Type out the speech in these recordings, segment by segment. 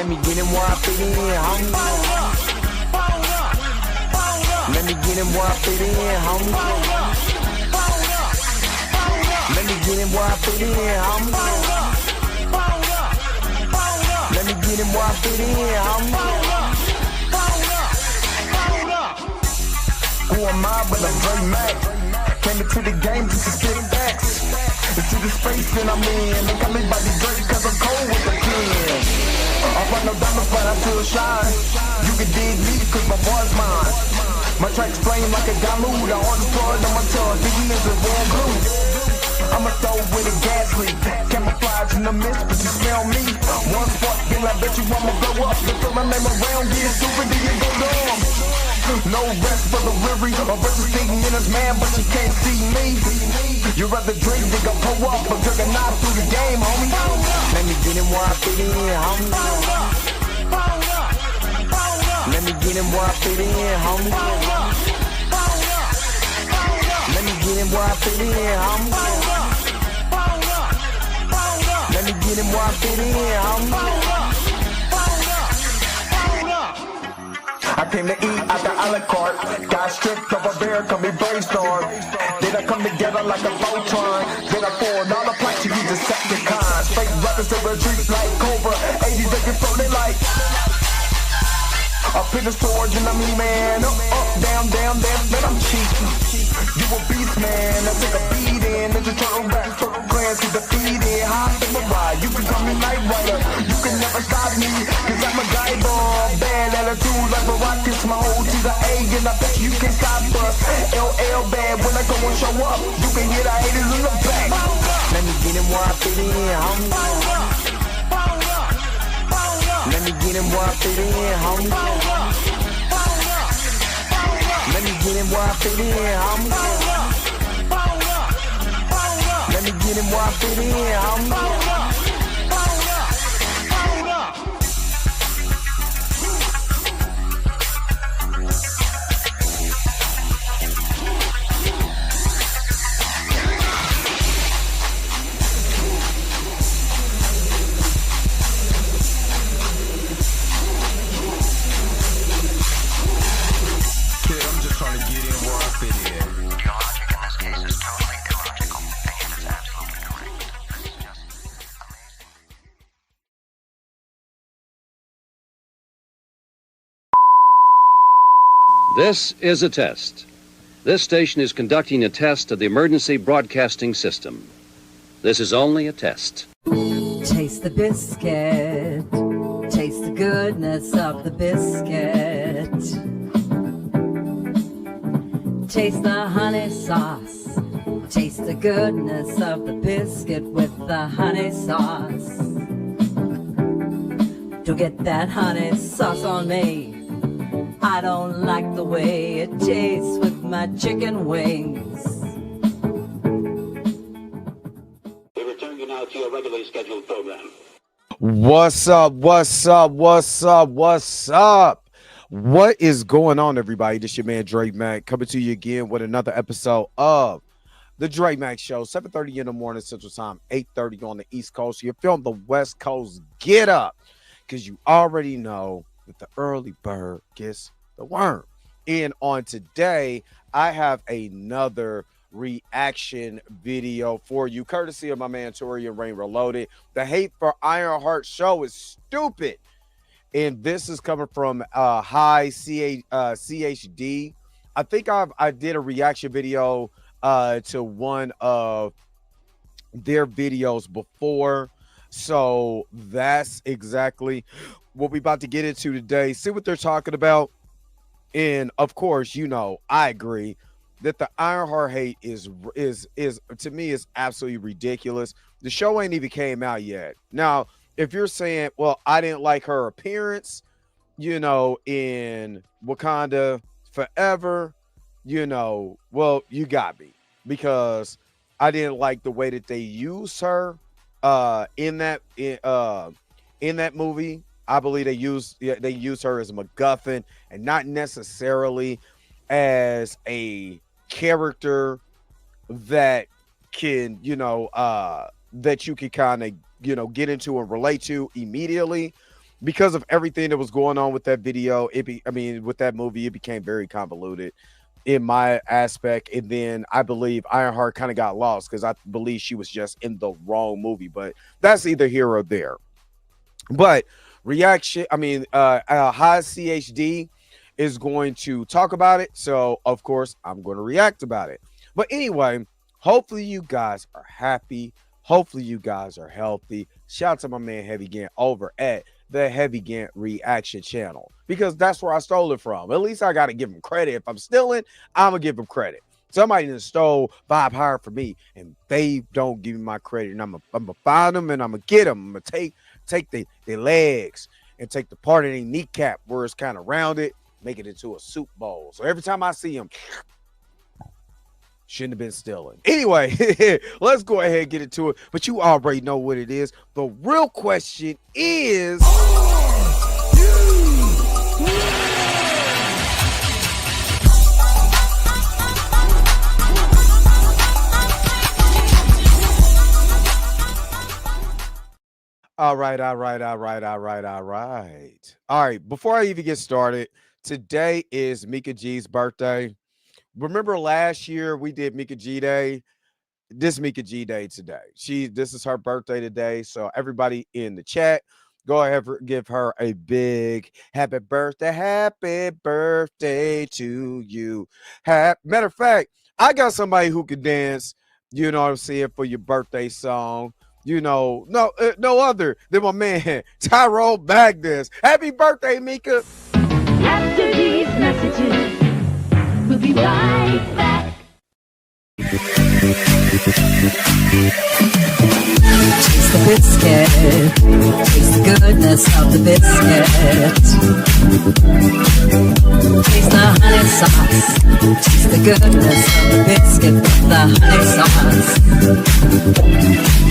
me get him where I fit in, homie. Let me get him where I fit in, homie. Let me get him where I fit in, homie. Let me get him where I fit in, homie. Who am I but a Dre Mac? Came into the game just to spit facts. Into the space that I'm in. They got me by the Drake cause I'm cold with the pen. I run no diamonds but I still shine. You can dig me cause my boy's mine. My tracks flame like a Dalude. I order blood on my tongue. Thinking this is warm glue. I'm a throw with a gas leak. Camouflage in the mist, but you smell me. One spark, then I bet you I'ma blow up. The throw my name around, get super, then you go dumb. No rest for the weary. A versus thinking in his man, but you can't see me. You rather drink, nigga, pull up, but took a knife through the game, homie. Let me get him where I fit in, homie. Let me get him where I fit in, homie. Let me get him where I fit in, homie. Let me get him where I fit in, homie. I came to eat at the a la carte. Got stripped of a bear, call me brainstorm. Then I come together like a Voltron. Then I pour all the plaques, you use Decepticons. Fake rappers that retreat like Cobra. 80s they get floating like up in the storage and I'm man. Up, down, man, I'm cheating. You a beast, man. I take a beat in. Ninja turtle back, turtle clans get defeated. Hop in the ride, you can call me Night Rider. You can never stop me, cause I'm a guy ball. Bad attitude like a rocket, my whole to the A, and I bet you can stop us. LL bad when I go and show up. You can hear the haters in the back. Let me get him where I fit in, homie. Let me get him where I fit in, homie. Let me get him where I fit in, homie. Let me get him where I fit in, homie. This is a test. This station is conducting a test of the emergency broadcasting system. This is only a test. Taste the biscuit. Taste the goodness of the biscuit. Taste the honey sauce. Taste the goodness of the biscuit with the honey sauce. Don't get that honey sauce on me. I don't like the way it tastes with my chicken wings. We return you now to your regularly scheduled program. What's up? What is going on, everybody? This is your man Dre Mac coming to you again with another episode of the Dre Mac Show. 7:30 in the morning Central Time, 8:30 on the East Coast. If you're on the West Coast, get up, because you already know that the early bird gets the worm. And on today, I have another reaction video for you, courtesy of my man Torian Rain Reloaded. The Hate for Ironheart show is stupid. And this is coming from High CHD. I think I did a reaction video to one of their videos before. So that's exactly what we about to get into today. See what they're talking about. And of course, you know, I agree that the Ironheart hate is to me is absolutely ridiculous. The show ain't even came out yet. Now, if you're saying, well, I didn't like her appearance, you know, in Wakanda Forever, you know, well, you got me, because I didn't like the way that they used her in that movie. I believe they used her as a MacGuffin and not necessarily as a character that can, you know, that you can kind of, you know, get into and relate to immediately. because of everything that was going on with that video, with that movie, it became very convoluted in my aspect. And then I believe Ironheart kind of got lost because I believe she was just in the wrong movie. But that's either here or there. But reaction, High CHD is going to talk about it. So, of course, I'm going to react about it. But anyway, hopefully you guys are happy. Hopefully you guys are healthy. Shout out to my man Heavy Gant over at the Heavy Gant Reaction channel, because that's where I stole it from. At least I got to give him credit. If I'm stealing, I'm going to give him credit. Somebody done stole Vibe Higher from me, and they don't give me my credit. And I'm going to find them, and I'm going to get them. I'm going to take their legs and take the part of their kneecap where it's kind of rounded, make it into a soup bowl. So every time I see them, shouldn't have been stealing. Anyway, let's go ahead and get into it. But you already know what it is. The real question is... All right. All right, before I even get started, today is Mika G's birthday. Remember last year we did Mika G Day? This Mika G Day today. This is her birthday today. So everybody in the chat, go ahead and give her a big happy birthday to you. Matter of fact, I got somebody who can dance, you know what I'm saying, for your birthday song. You know, no other than my man Tyrone Magnus. Happy birthday, Mika. After these messages, we'll be right back. Taste the biscuit. Taste the goodness of the biscuit. Taste the honey sauce. Taste the goodness of the biscuit with the honey sauce.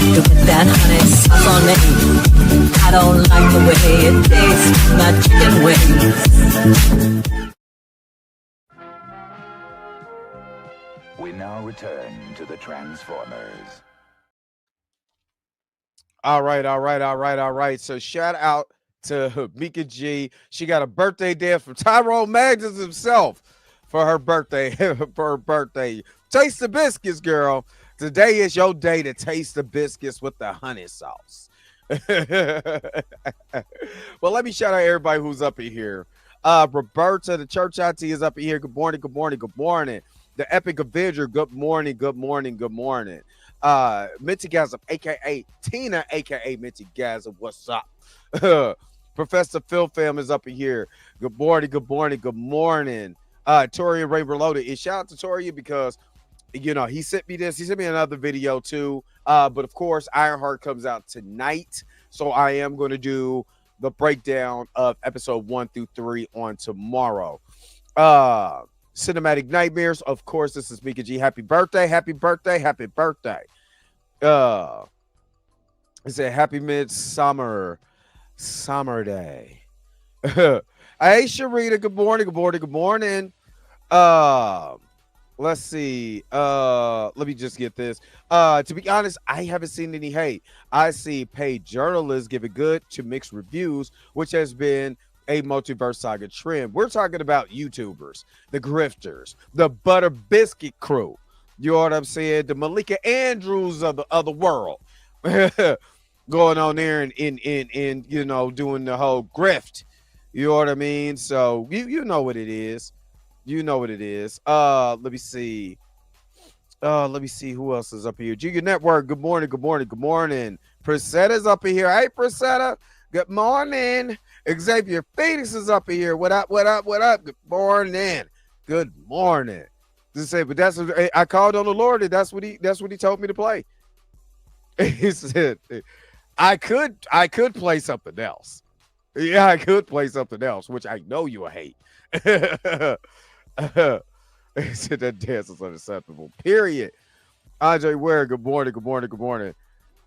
To put that honey sauce on me, I don't like the way it tastes. My chicken wings. We now return to the Transformers. All right. So shout out to Mika G. She got a birthday dance from Tyrone Magnus himself for her birthday. Taste the biscuits, girl. Today is your day to taste the biscuits with the honey sauce. Well, let me shout out everybody who's up in here. Roberta, the church IT is up in here. Good morning. The Epic Avenger, good morning. Minty Gasm, aka Tina, aka Minty Gasm, what's up? Professor Phil Fam is up in here. Good morning. Tori and Ray Reloaded. And shout out to Tori because he sent me this. He sent me another video too. But of course, Ironheart comes out tonight. So I am going to do the breakdown of episode 1 through 3 on tomorrow. Cinematic Nightmares. Of course, this is Mika G. Happy birthday. It said happy midsummer day. Hey, Sharita, good morning. Let's see. Let me just get this. To be honest, I haven't seen any hate. I see paid journalists giving good to mixed reviews, which has been a multiverse saga trend. We're talking about YouTubers, the grifters, the Butter Biscuit crew. You know what I'm saying? The Malika Andrews of the world going on there and in doing the whole grift. You know what I mean? So you know what it is. Let me see. Who else is up here. Junior Network. Good morning. Presetta's up in here. Hey, Presetta. Good morning. Xavier Phoenix is up here. What up? Good morning. Just say, but that's what I called on the Lord, and that's what he told me to play. He said I could play something else. Yeah, I could play something else, which I know you'll hate. He said that dance is unacceptable. Period. Andre Ware, good morning.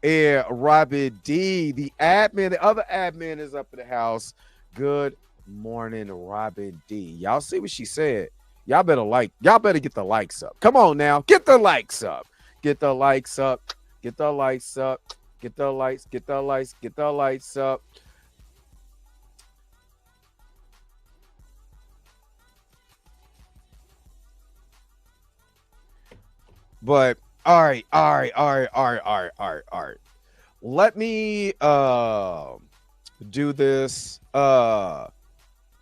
And Robin D, the other admin is up in the house. Good morning, Robin D. Y'all see what she said? Y'all better get the likes up. Come on now, get the likes up. Get the likes up. But all right. Let me do this.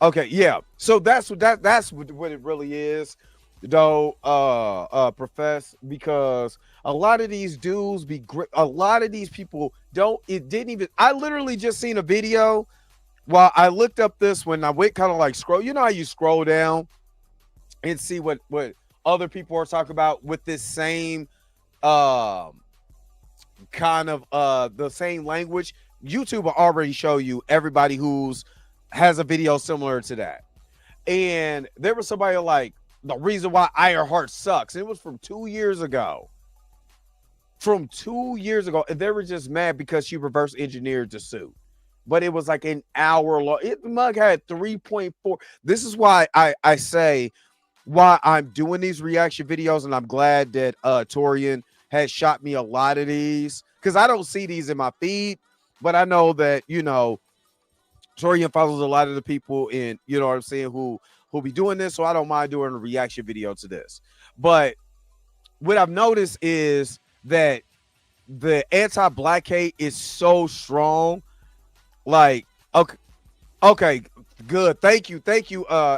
Okay, yeah. So that's what it really is, though. Profess, because a lot of these dudes a lot of these people don't. It didn't even. I literally just seen a video while I looked up this when I went kind of like scroll. You know how you scroll down and see what other people are talking about with this same um kind of the same language. YouTube will already show you everybody who's has a video similar to that. And there was somebody like the reason why Ironheart sucks. It was from 2 years ago. From 2 years ago. And they were just mad because she reverse engineered the suit. But it was like an hour long. The mug had 3.4. This is why I say why I'm doing these reaction videos, and I'm glad that Torian has shot me a lot of these because I don't see these in my feed, but I know that Torian follows a lot of the people in what I'm saying who be doing this, so I don't mind doing a reaction video to this. But what I've noticed is that the anti-black hate is so strong. Like, okay, good. Thank you,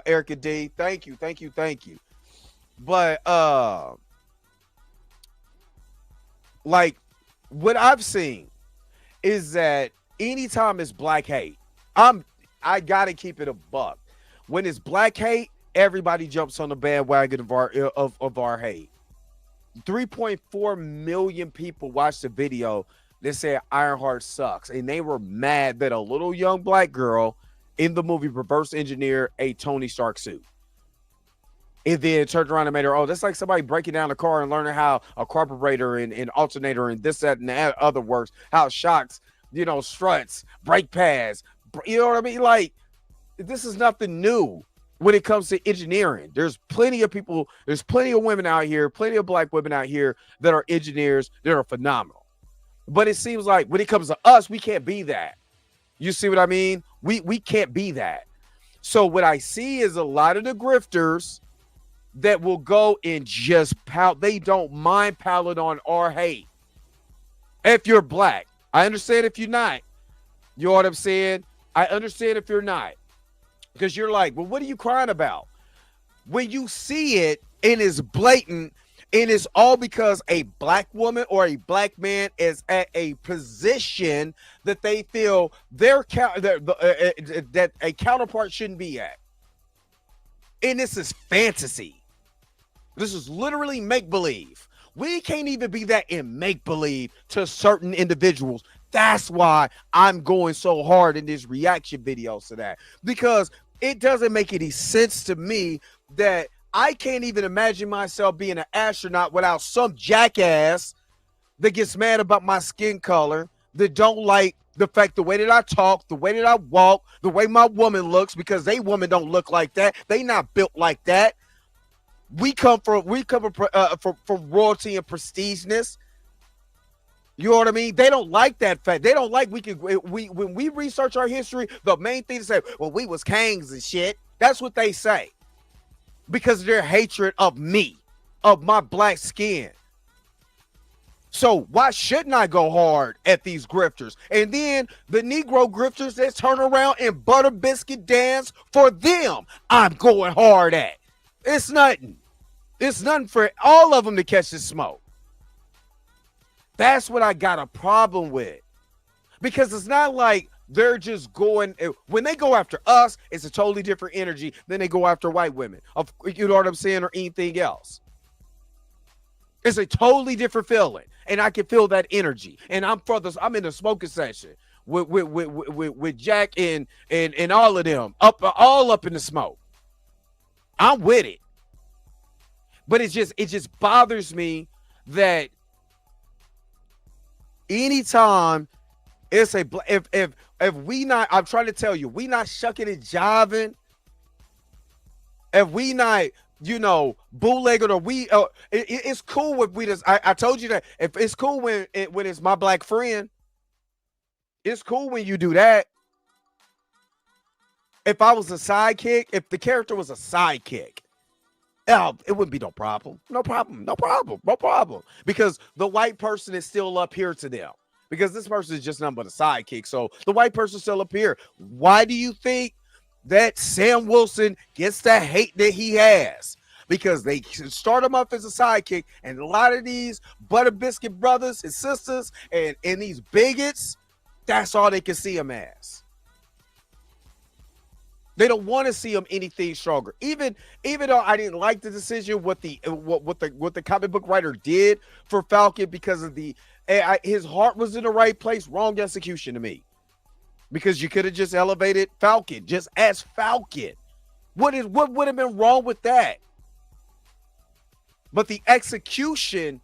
Erica D. Thank you. But like what I've seen is that anytime it's black hate, I gotta keep it a buck. When it's black hate, everybody jumps on the bandwagon of our hate. 3.4 million people watched the video that said Ironheart sucks, and they were mad that a little young black girl in the movie reverse engineered a Tony Stark suit. And then turned around and made her, oh, that's like somebody breaking down a car and learning how a carburetor and alternator and this, that, and that other works, how shocks, struts, brake pads, you know what I mean? Like, this is nothing new when it comes to engineering. There's plenty of people, there's plenty of women out here, plenty of black women out here that are engineers that are phenomenal. But it seems like when it comes to us, we can't be that. You see what I mean? We can't be that. So what I see is a lot of the grifters that will go and just pout. They don't mind piling on our hate. If you're black, I understand if you're not. You know what I'm saying? I understand if you're not. Because you're like, well, what are you crying about? When you see it and it's blatant, and it's all because a black woman or a black man is at a position that they feel that a counterpart shouldn't be at. And this is fantasy. This is literally make-believe. We can't even be that in make-believe to certain individuals. That's why I'm going so hard in this reaction videos to that. Because it doesn't make any sense to me that I can't even imagine myself being an astronaut without some jackass that gets mad about my skin color, that don't like the fact the way that I talk, the way that I walk, the way my woman looks, because they women don't look like that. They not built like that. We come from royalty and prestigeness. You know what I mean? They don't like that fact. They don't like when we research our history, the main thing to say, well, we was kings and shit. That's what they say. Because of their hatred of me, of my black skin. So why shouldn't I go hard at these grifters? And then the Negro grifters that turn around and butter biscuit dance for them, I'm going hard at. It's nothing. It's nothing for all of them to catch the smoke. That's what I got a problem with. Because it's not like they're just going, when they go after us, it's a totally different energy than they go after white women. You know what I'm saying? Or anything else. It's a totally different feeling. And I can feel that energy. And I'm in the smoking section with Jack and all of them, all up in the smoke. I'm with it. But it just bothers me that anytime it's if we not, I'm trying to tell you, we not shucking and jiving. If we not, bootlegged, or it's cool if we just. I told you that if it's cool when it's my black friend. It's cool when you do that. If I was a sidekick, if the character was a sidekick, it wouldn't be no problem. No problem. No problem. No problem. Because the white person is still up here to them. Because this person is just nothing but a sidekick. So the white person's still up here. Why do you think that Sam Wilson gets the hate that he has? Because they start him up as a sidekick, and a lot of these butter biscuit brothers and sisters and these bigots, that's all they can see him as. They don't want to see him anything stronger. Even though I didn't like the decision what the comic book writer did for Falcon, because of his heart was in the right place, wrong execution to me. Because you could have just elevated Falcon just as Falcon. What would have been wrong with that? But the execution,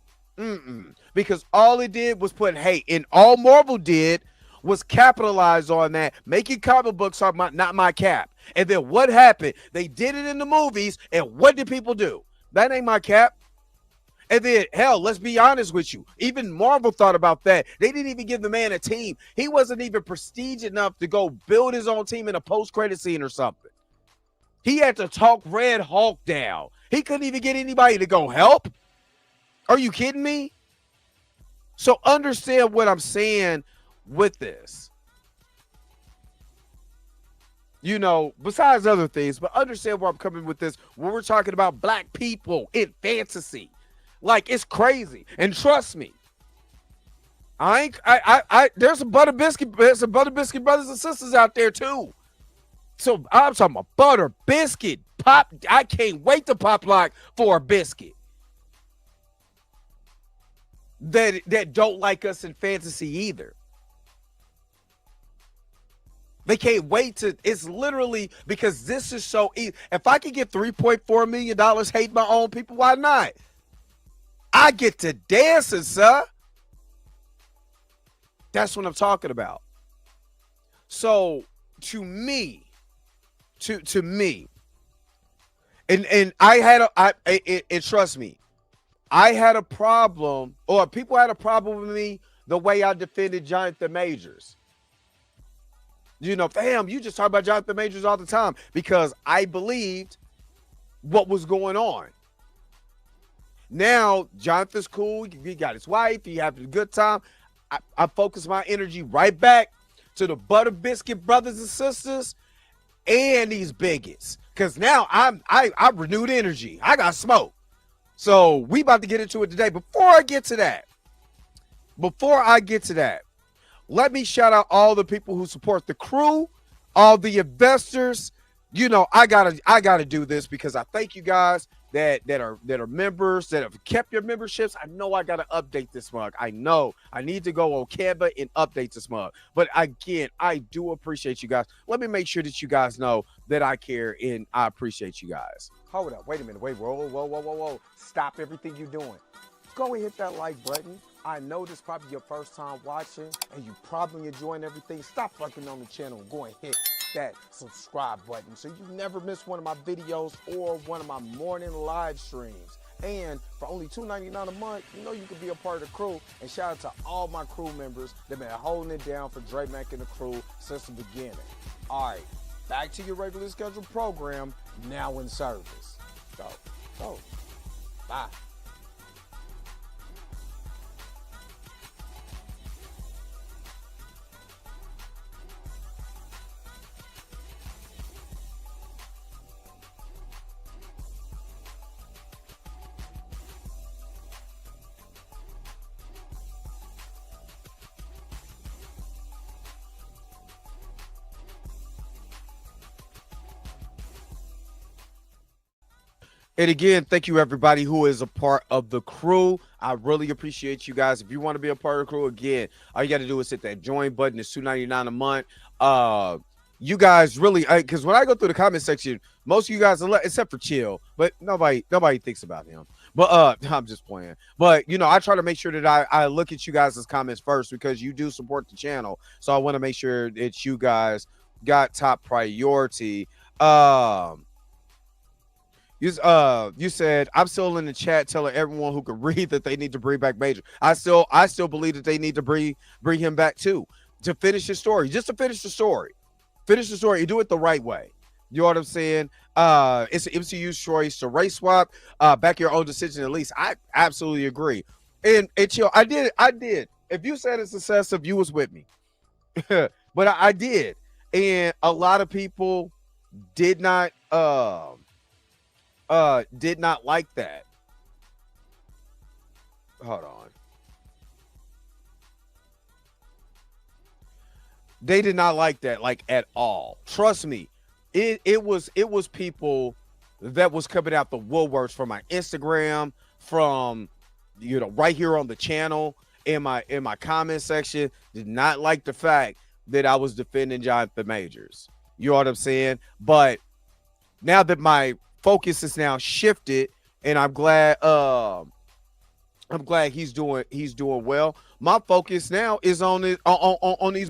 because all it did was put hate, and all Marvel did was capitalize on that, making comic books are not my cap. And then what happened? They did it in the movies, and what did people do? That ain't my cap. And then, hell, let's be honest with you. Even Marvel thought about that. They didn't even give the man a team. He wasn't even prestige enough to go build his own team in a post-credit scene or something. He had to talk Red Hulk down. He couldn't even get anybody to go help. Are you kidding me? So understand what I'm saying with this. You know, besides other things, but understand where I'm coming with this when we're talking about black people in fantasy. Like, it's crazy. And trust me, there's some butter biscuit brothers and sisters out there too. So I'm talking about butter biscuit pop. I can't wait to pop lock for a biscuit that don't like us in fantasy either. They can't wait to. It's literally because this is so easy. If I could get $3.4 million hate my own people, why not? I get to dancing, sir. That's what I'm talking about. So to me, and I had and trust me, I had a problem, or people had a problem with me the way I defended Jonathan Majors. You know, fam, you just talk about Jonathan Majors all the time because I believed what was going on. Now, Jonathan's cool. He got his wife. He having a good time. I focus my energy right back to the butter biscuit brothers and sisters and these bigots. Because now I renewed energy. I got smoke. So we about to get into it today. Before I get to that, let me shout out all the people who support the crew, all the investors. You know, I gotta do this because I thank you guys that are members, that have kept your memberships. I know I gotta update this mug. I know I need to go on Canva and update this mug. But again, I do appreciate you guys. Let me make sure that you guys know that I care and I appreciate you guys. Hold up, wait a minute, whoa. Stop everything you're doing. Go and hit that like button. I know this is probably your first time watching and you probably enjoying everything. Stop fucking on the channel and go and hit that subscribe button so you never miss one of my videos or one of my morning live streams. And for only $2.99 a month, you know you can be a part of the crew. And shout out to all my crew members that been holding it down for Dre Mack and the crew since the beginning. All right, back to your regularly scheduled program, now in service. Go. Bye. And again, thank you everybody who is a part of the crew. I really appreciate you guys. If you want to be a part of the crew, again, all you got to do is hit that join button. It's $2.99 a month. You guys really, because when I go through the comment section, most of you guys, except for Chill, but nobody thinks about him. But I'm just playing. But you know, I try to make sure that I look at you guys' comments first because you do support the channel. So I want to make sure that you guys got top priority. You said I'm still in the chat telling everyone who could read that they need to bring back Major. I still believe that they need to bring him back too to finish his story. Just to finish the story. Finish the story. You do it the right way. You know what I'm saying? It's an MCU's choice to race swap. Back your own decision. At least I absolutely agree. And chill. I did. If you said it's excessive, you was with me. But I did, and a lot of people did not like that. Hold on. They did not like that, like, at all. Trust me. It was people that was coming out the woodworks from my Instagram, from right here on the channel, in my comment section, did not like the fact that I was defending Jonathan Majors. You know what I'm saying? But now that my focus is now shifted, and I'm glad he's doing well. My focus now is on these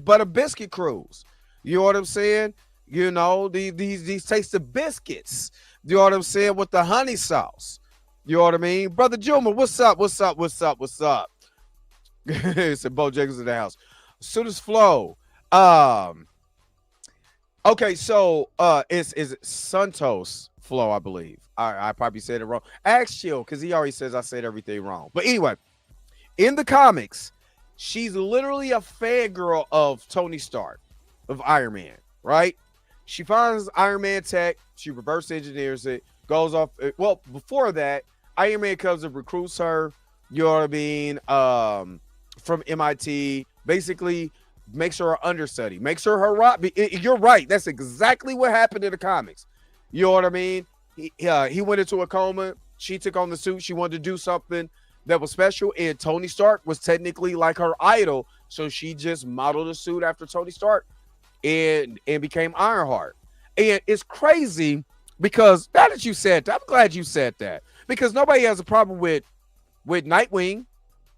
butter biscuit crews. You know what I'm saying? These taste of biscuits. You know what I'm saying? With the honey sauce. You know what I mean? Brother Juma, what's up? What's up? What's up? What's up? It's a Bo Jenkins in the house. Soon as Flow. Okay, so is it Santos Flow, I believe. I probably said it wrong. Ask Chill, because he always says I said everything wrong. But anyway, in the comics, she's literally a fangirl of Tony Stark, of Iron Man, right? She finds Iron Man tech, she reverse engineers it, goes off. Well, before that, Iron Man comes and recruits her, you know what I mean, from MIT, basically makes her an understudy, makes her her rock. You're right. That's exactly what happened in the comics. You know what I mean? He went into a coma. She took on the suit. She wanted to do something that was special, and Tony Stark was technically like her idol, so she just modeled a suit after Tony Stark and became Ironheart. And it's crazy because now that you said that, I'm glad you said that, because nobody has a problem with Nightwing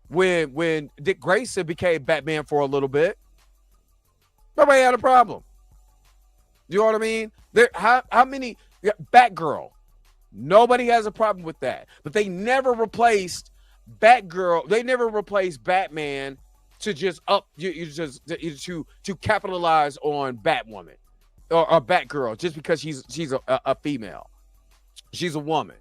when Dick Grayson became Batman for a little bit. Nobody had a problem. You know what I mean? How many Batgirl? Nobody has a problem with that. But they never replaced Batgirl. They never replaced Batman to just to capitalize on Batwoman or Batgirl just because she's a female. She's a woman.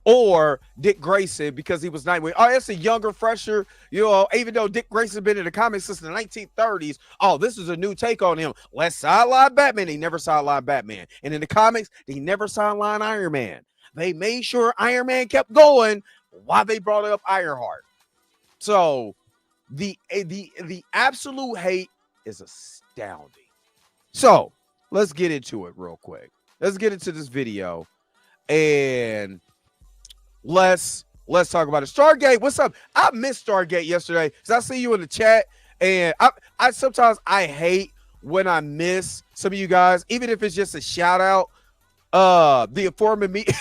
Or Dick Grayson because he was Nightwing. Oh, that's a younger, fresher, even though Dick Grayson's been in the comics since the 1930s. Oh, this is a new take on him. Let's sideline Batman. He never sidelined Batman. And in the comics, he never sidelined Iron Man. They made sure Iron Man kept going while they brought up Ironheart. So the absolute hate is astounding. So let's get into it real quick. Let's get into this video and let's talk about it. Stargate, what's up? I missed Stargate yesterday because I see you in the chat, and I sometimes I hate when I miss some of you guys, even if it's just a shout out. The Informant Media,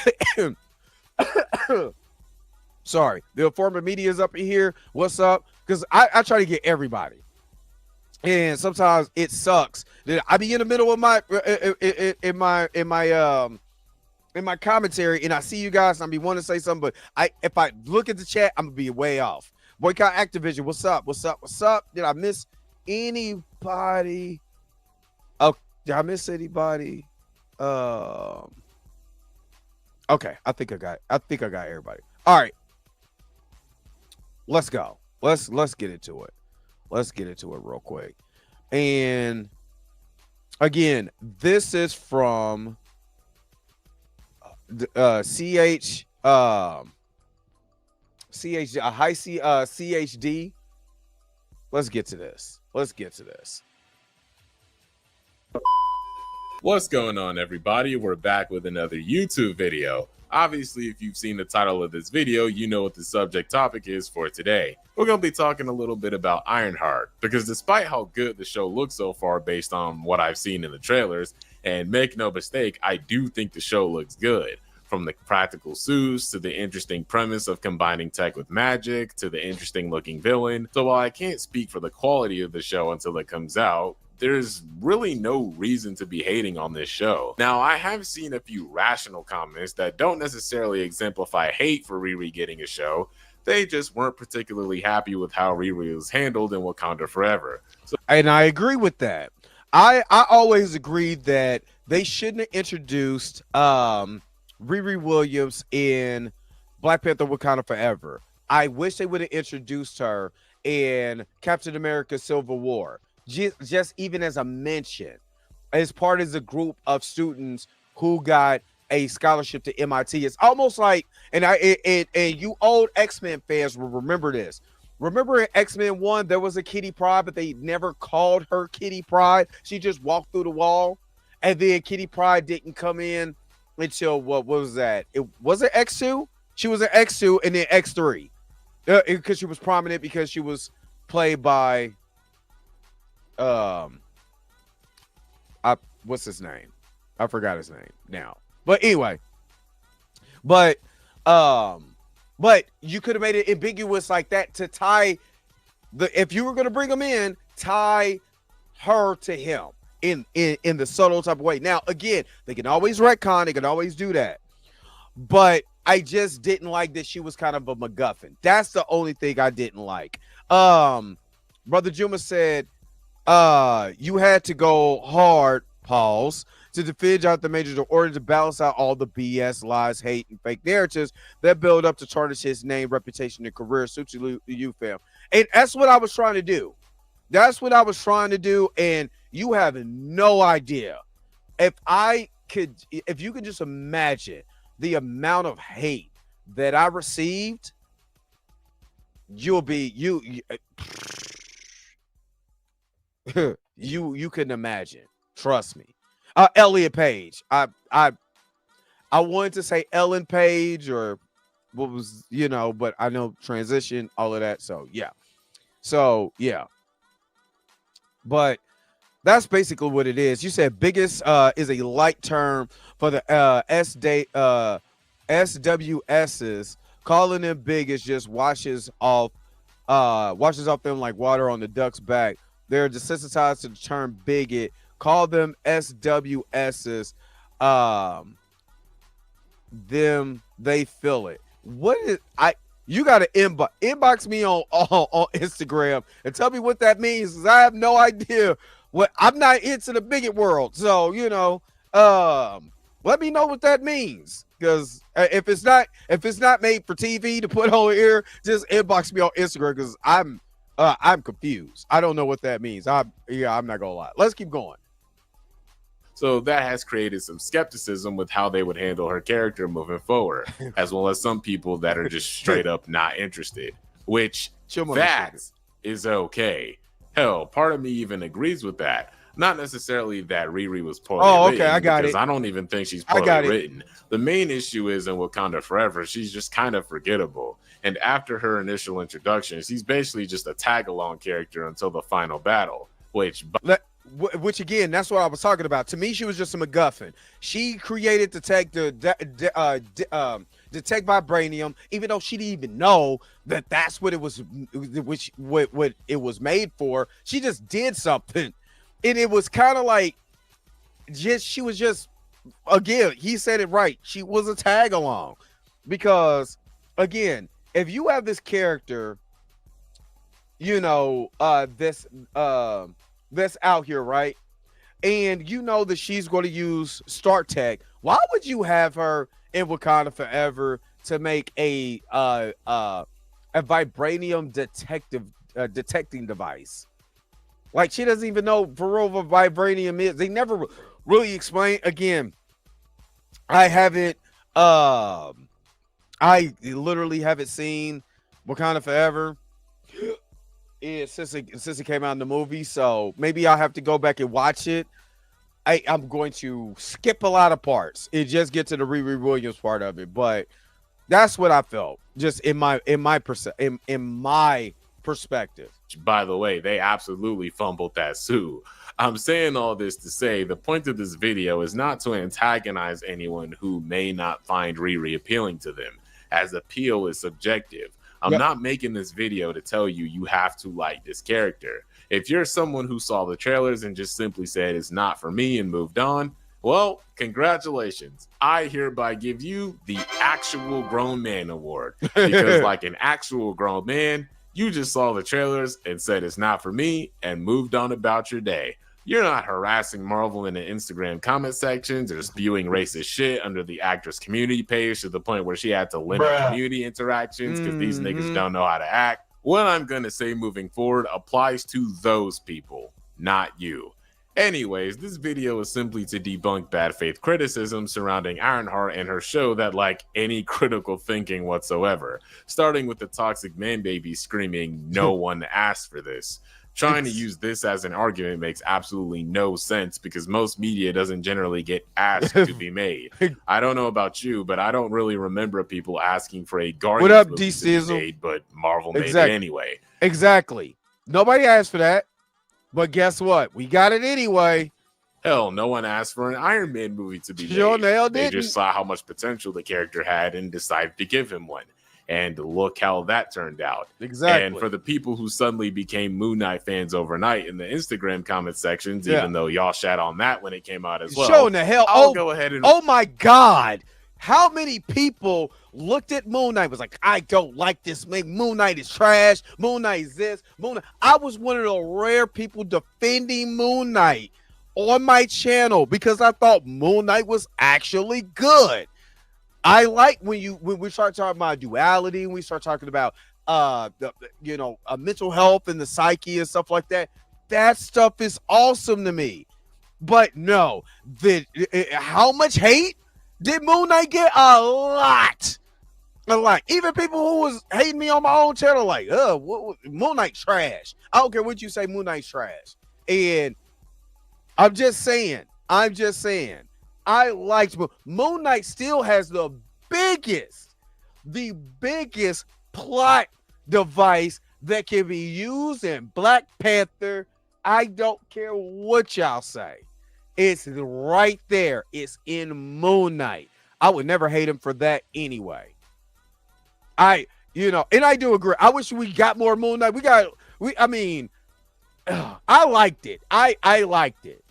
sorry, the Informant Media is up in here. What's up? Because I try to get everybody, and sometimes it sucks that I be in the middle of my in my commentary, and I see you guys, and I be wanting to say something, but if I look at the chat, I'm gonna be way off. Boycott Activision, what's up? What's up? What's up? Did I miss anybody? Oh, did I miss anybody? Okay, I think I got everybody. All right, let's go. Let's get into it. Let's get into it real quick. And again, this is from CHD. Let's get to this. What's going on, everybody? We're back with another YouTube video. Obviously, if you've seen the title of this video, you know what the subject topic is for today. We're going to be talking a little bit about Ironheart, because despite how good the show looks so far based on what I've seen in the trailers, and make no mistake, I do think the show looks good. From the practical suits, to the interesting premise of combining tech with magic, to the interesting looking villain. So while I can't speak for the quality of the show until it comes out, there's really no reason to be hating on this show. Now, I have seen a few rational comments that don't necessarily exemplify hate for Riri getting a show. They just weren't particularly happy with how Riri was handled in Wakanda Forever. And I agree with that. I always agreed that they shouldn't have introduced Riri Williams in Black Panther Wakanda Forever. I wish they would have introduced her in Captain America Civil War. Just even as a mention, as part of the group of students who got a scholarship to MIT. It's almost like, and you old X-Men fans will remember this. Remember in X-Men 1, there was a Kitty Pryde, but they never called her Kitty Pryde. She just walked through the wall. And then Kitty Pryde didn't come in until what was that? It was it X2? She was an X2 and then X3. Because she was prominent because she was played by what's his name? I forgot his name now. But anyway, but you could have made it ambiguous like that to tie if you were going to bring him in, tie her to him in the subtle type of way. Now, again, they can always retcon, they can always do that. But I just didn't like that she was kind of a MacGuffin. That's the only thing I didn't like. Brother Juma said, you had to go hard, pause, to defend out the majors in order to balance out all the BS, lies, hate, and fake narratives that build up to tarnish his name, reputation, and career. Suits you, fam. And that's what I was trying to do. That's what I was trying to do. And you have no idea. If you could just imagine the amount of hate that I received, you couldn't imagine. Trust me. Elliot Page. I wanted to say Ellen Page or what was, but I know transition, all of that. So yeah. But that's basically what it is. You said biggest is a light term for the SWSs. Calling them big is just washes off them like water on the duck's back. They're desensitized to the term bigot. Call them SWSs. They feel it. What is you got to inbox me on Instagram and tell me what that means, because I have no idea. I'm not into the bigot world, so let me know what that means. Because if it's not made for TV to put on here, just inbox me on Instagram, because I'm confused. I don't know what that means. I'm not gonna lie. Let's keep going. So that has created some skepticism with how they would handle her character moving forward, as well as some people that are just straight up not interested, which that is okay. Hell, part of me even agrees with that. Not necessarily that Riri was poorly written, I got because it. I don't even think she's poorly written. The main issue is in Wakanda Forever, she's just kind of forgettable. And after her initial introduction, she's basically just a tag-along character until the final battle, which again, that's what I was talking about. To me, she was just a MacGuffin. She created detect vibranium, even though she didn't even know that that's what it was, what it was made for. She just did something, and it was kind of like she was just, again, he said it right. She was a tag along, because again, if you have this character, that's out here, right? And you know that she's going to use Stark Tech. Why would you have her in Wakanda Forever to make a vibranium detecting device? Like, she doesn't even know for real what vibranium is. They never really explain. Again, I literally haven't seen Wakanda Forever since it came out in the movie, so maybe I'll have to go back and watch it. I'm going to skip a lot of parts and just get to the Riri Williams part of it, but that's what I felt, just in my perspective. By the way, they absolutely fumbled that suit. I'm saying all this to say the point of this video is not to antagonize anyone who may not find Riri appealing to them, as appeal is subjective. I'm not making this video to tell you have to like this character. If you're someone who saw the trailers and just simply said it's not for me and moved on, well, congratulations. I hereby give you the actual grown man award, because like an actual grown man, you just saw the trailers and said it's not for me and moved on about your day. You're not harassing Marvel in the Instagram comment sections or spewing racist shit under the actress community page to the point where she had to limit community interactions because these niggas don't know how to act. What I'm gonna say moving forward applies to those people, not you. Anyways, this video is simply to debunk bad faith criticism surrounding Ironheart and her show that lack any critical thinking whatsoever, starting with the toxic man baby screaming, "No one asked for this." Trying to use this as an argument makes absolutely no sense because most media doesn't generally get asked to be made. I don't know about you, but I don't really remember people asking for a Guardians movie to be made, but Marvel made it anyway. Exactly. Nobody asked for that. But guess what? We got it anyway. Hell, no one asked for an Iron Man movie to be made. They just saw how much potential the character had and decided to give him one. And look how that turned out. Exactly. And for the people who suddenly became Moon Knight fans overnight in the Instagram comment sections, even though y'all shat on that when it came out as well. Showing the hell. I'll go ahead and. Oh my God. How many people looked at Moon Knight was like, I don't like this. Moon Knight is trash. Moon Knight is this. Moon Knight. I was one of the rare people defending Moon Knight on my channel because I thought Moon Knight was actually good. I like when we start talking about duality, when we start talking about mental health and the psyche and stuff like that. That stuff is awesome to me. But no, how much hate did Moon Knight get? A lot. Even people who was hating me on my own channel, like, Moon Knight trash. I don't care what you say, Moon Knight's trash. And I'm just saying. I liked Moon Knight still has the biggest plot device that can be used in Black Panther. I don't care what y'all say. It's right there. It's in Moon Knight. I would never hate him for that anyway. And I do agree. I wish we got more Moon Knight. I liked it. I liked it.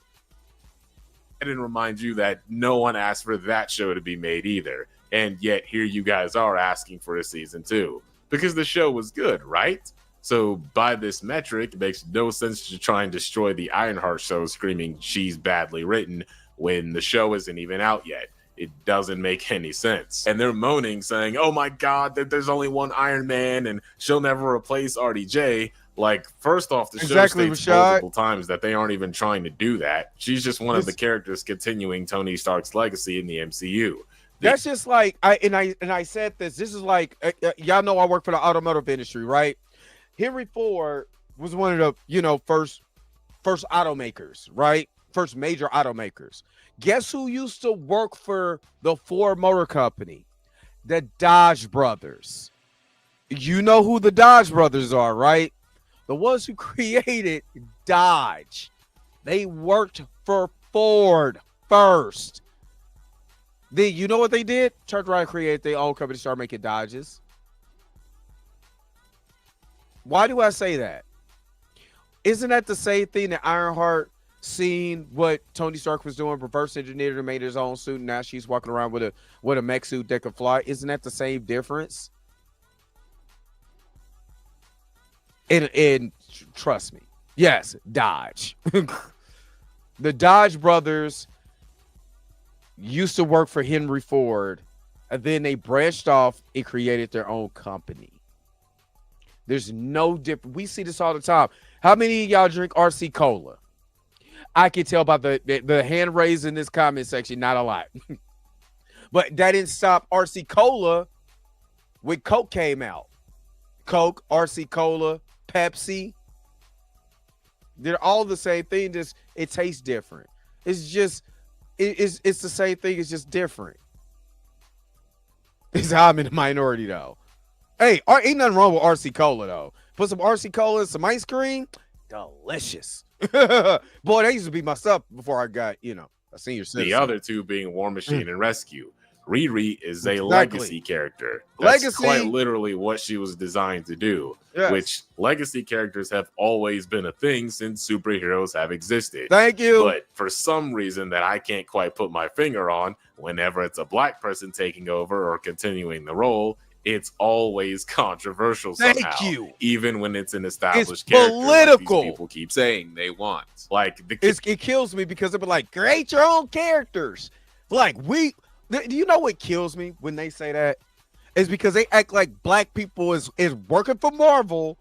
I didn't remind you that no one asked for that show to be made either. And yet here you guys are asking for a season 2 because the show was good, right? So by this metric, it makes no sense to try and destroy the Ironheart show screaming she's badly written when the show isn't even out yet. It doesn't make any sense. And they're moaning saying, oh my God, that there's only one Iron Man and she'll never replace RDJ. Like, first off, the show states multiple times that they aren't even trying to do that. She's just one of the characters continuing Tony Stark's legacy in the MCU. That's just like, I said this. This is like, y'all know I work for the automotive industry, right? Henry Ford was one of the, first automakers, right? First major automakers. Guess who used to work for the Ford Motor Company? The Dodge brothers. You know who the Dodge brothers are, right? The ones who created Dodge. They worked for Ford first. Then you know what they did? Turned around and created their own company, started making Dodges. Why do I say that? Isn't that the same thing that Ironheart seen what Tony Stark was doing, reverse engineered and made his own suit, and now she's walking around with a mech suit that could fly? Isn't that the same difference? And trust me, yes, Dodge. The Dodge brothers used to work for Henry Ford, and then they branched off and created their own company. There's no difference. We see this all the time. How many of y'all drink RC Cola? I can tell by the hand raised in this comment section, not a lot. But that didn't stop RC Cola when Coke came out. Coke, RC Cola, Pepsi. They're all the same thing. Just it tastes different. It's just it's the same thing. It's just different. It's how I'm in the minority though. Hey, ain't nothing wrong with RC Cola though. Put some RC Cola and some ice cream. Delicious. Boy, that used to be my stuff before I got, a senior citizen. The other two being War Machine and Rescue. Riri is a legacy character. That's quite literally what she was designed to do. Yes. Which legacy characters have always been a thing since superheroes have existed. Thank you. But for some reason that I can't quite put my finger on, whenever it's a black person taking over or continuing the role, it's always controversial somehow. Thank you. Even when it's an It's established character political. like these people keep saying they want. Like It kills me because they'll be like, create your own characters. Like do you know what kills me when they say that? It's because they act like black people is working for Marvel.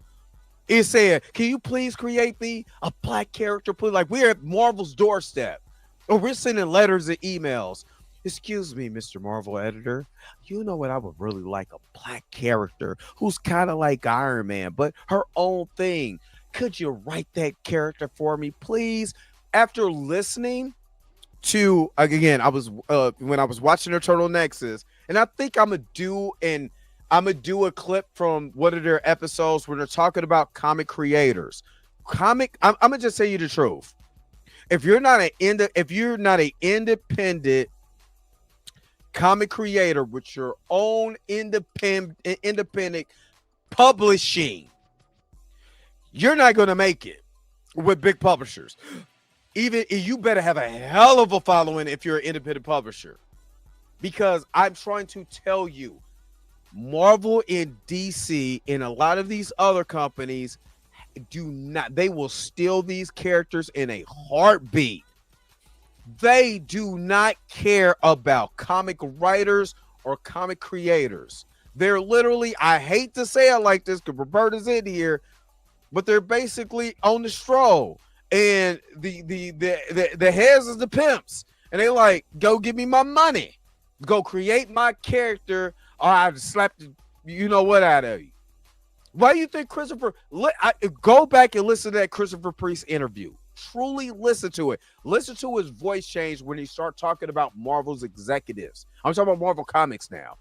Is saying, can you please create me a black character, please? Like we're at Marvel's doorstep, or we're sending letters and emails. Excuse me, Mr. Marvel editor. You know what? I would really like a black character who's kind of like Iron Man, but her own thing. Could you write that character for me, please? After listening to again, I was when I was watching Eternal Nexus, and I think I'm gonna do a clip from one of their episodes where they're talking about comic creators. I'm gonna just say you the truth. If you're not an independent comic creator with your own independent publishing, you're not gonna make it with big publishers. Even you better have a hell of a following if you're an independent publisher, because I'm trying to tell you, Marvel and DC and a lot of these other companies they will steal these characters in a heartbeat. They do not care about comic writers or comic creators. They're literally, I hate to say it like this because Roberta's in here, but they're basically on the stroll. And the heads is the pimps. And they like, go give me my money. Go create my character, or I've slapped the, you know what out of you. Why do you think go back and listen to that Christopher Priest interview. Truly listen to it. Listen to his voice change when he start talking about Marvel's executives. I'm talking about Marvel Comics now.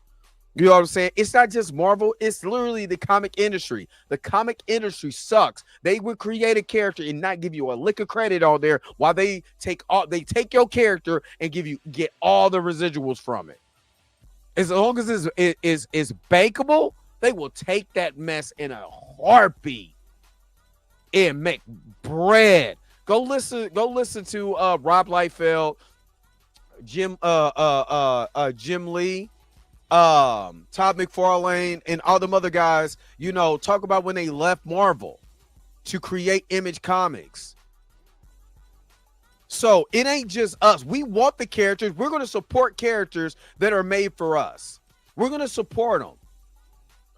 You know what I'm saying? It's not just Marvel. It's literally the comic industry. The comic industry sucks. They would create a character and not give you a lick of credit on there while they take your character and get all the residuals from it. As long as it's bankable, they will take that mess in a heartbeat and make bread. Go listen to Rob Liefeld, Jim Lee, Todd McFarlane, and all them other guys, talk about when they left Marvel to create Image Comics. So it ain't just us. We want the characters. We're going to support characters that are made for us. We're going to support them.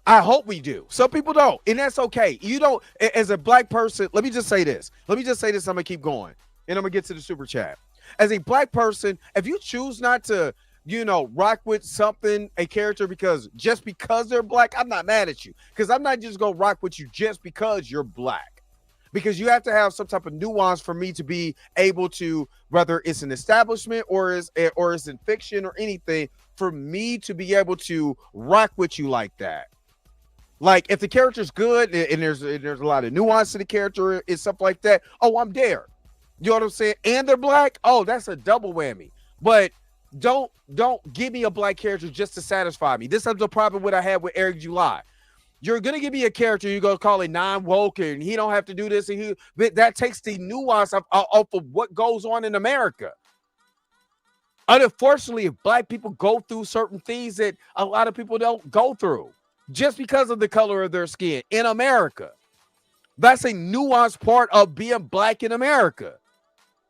I hope we do. Some people don't, and that's okay. You don't, as a black person, let me just say this. I'm going to keep going, and I'm going to get to the super chat. As a black person, if you choose not to, rock with a character because they're black, I'm not mad at you, because I'm not just going to rock with you just because you're black, because you have to have some type of nuance for me to be able to, whether it's an establishment or it's in fiction or anything, for me to be able to rock with you like that. Like if the character's good and there's a lot of nuance to the character and stuff like that, oh, I'm there. You know what I'm saying? And they're black. Oh, that's a double whammy. But don't give me a black character just to satisfy me. This is the problem what I had with Eric July. You're gonna give me a character you're gonna call it non-woke and he don't have to do this, and that takes the nuance off of what goes on in America. Unfortunately, if black people go through certain things that a lot of people don't go through just because of the color of their skin in America. That's a nuanced part of being black in America.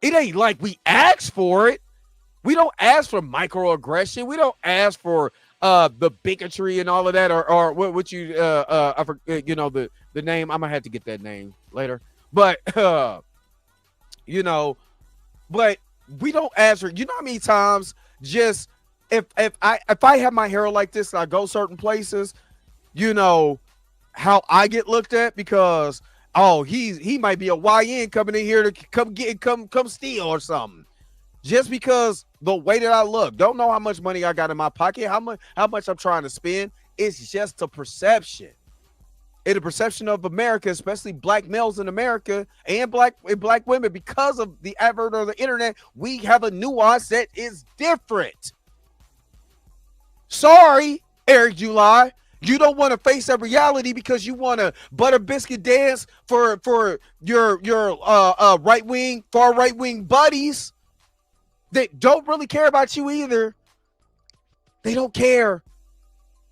It ain't like we ask for it. We don't ask for microaggression. We don't ask for the bigotry and all of that, or what you I forget, the name. I'm gonna have to get that name later. But but we don't ask for, how many times just if I have my hair like this and I go certain places, how I get looked at because, oh, he might be a YN coming in here to come steal or something. Just because the way that I look, don't know how much money I got in my pocket, how much I'm trying to spend. It's just a perception. And the perception of America, especially black males in America and black women, because of the advert or the internet, we have a nuance that is different. Sorry, Eric July. You don't want to face that reality because you want to butter biscuit dance for your far right wing buddies that don't really care about you either. They don't care.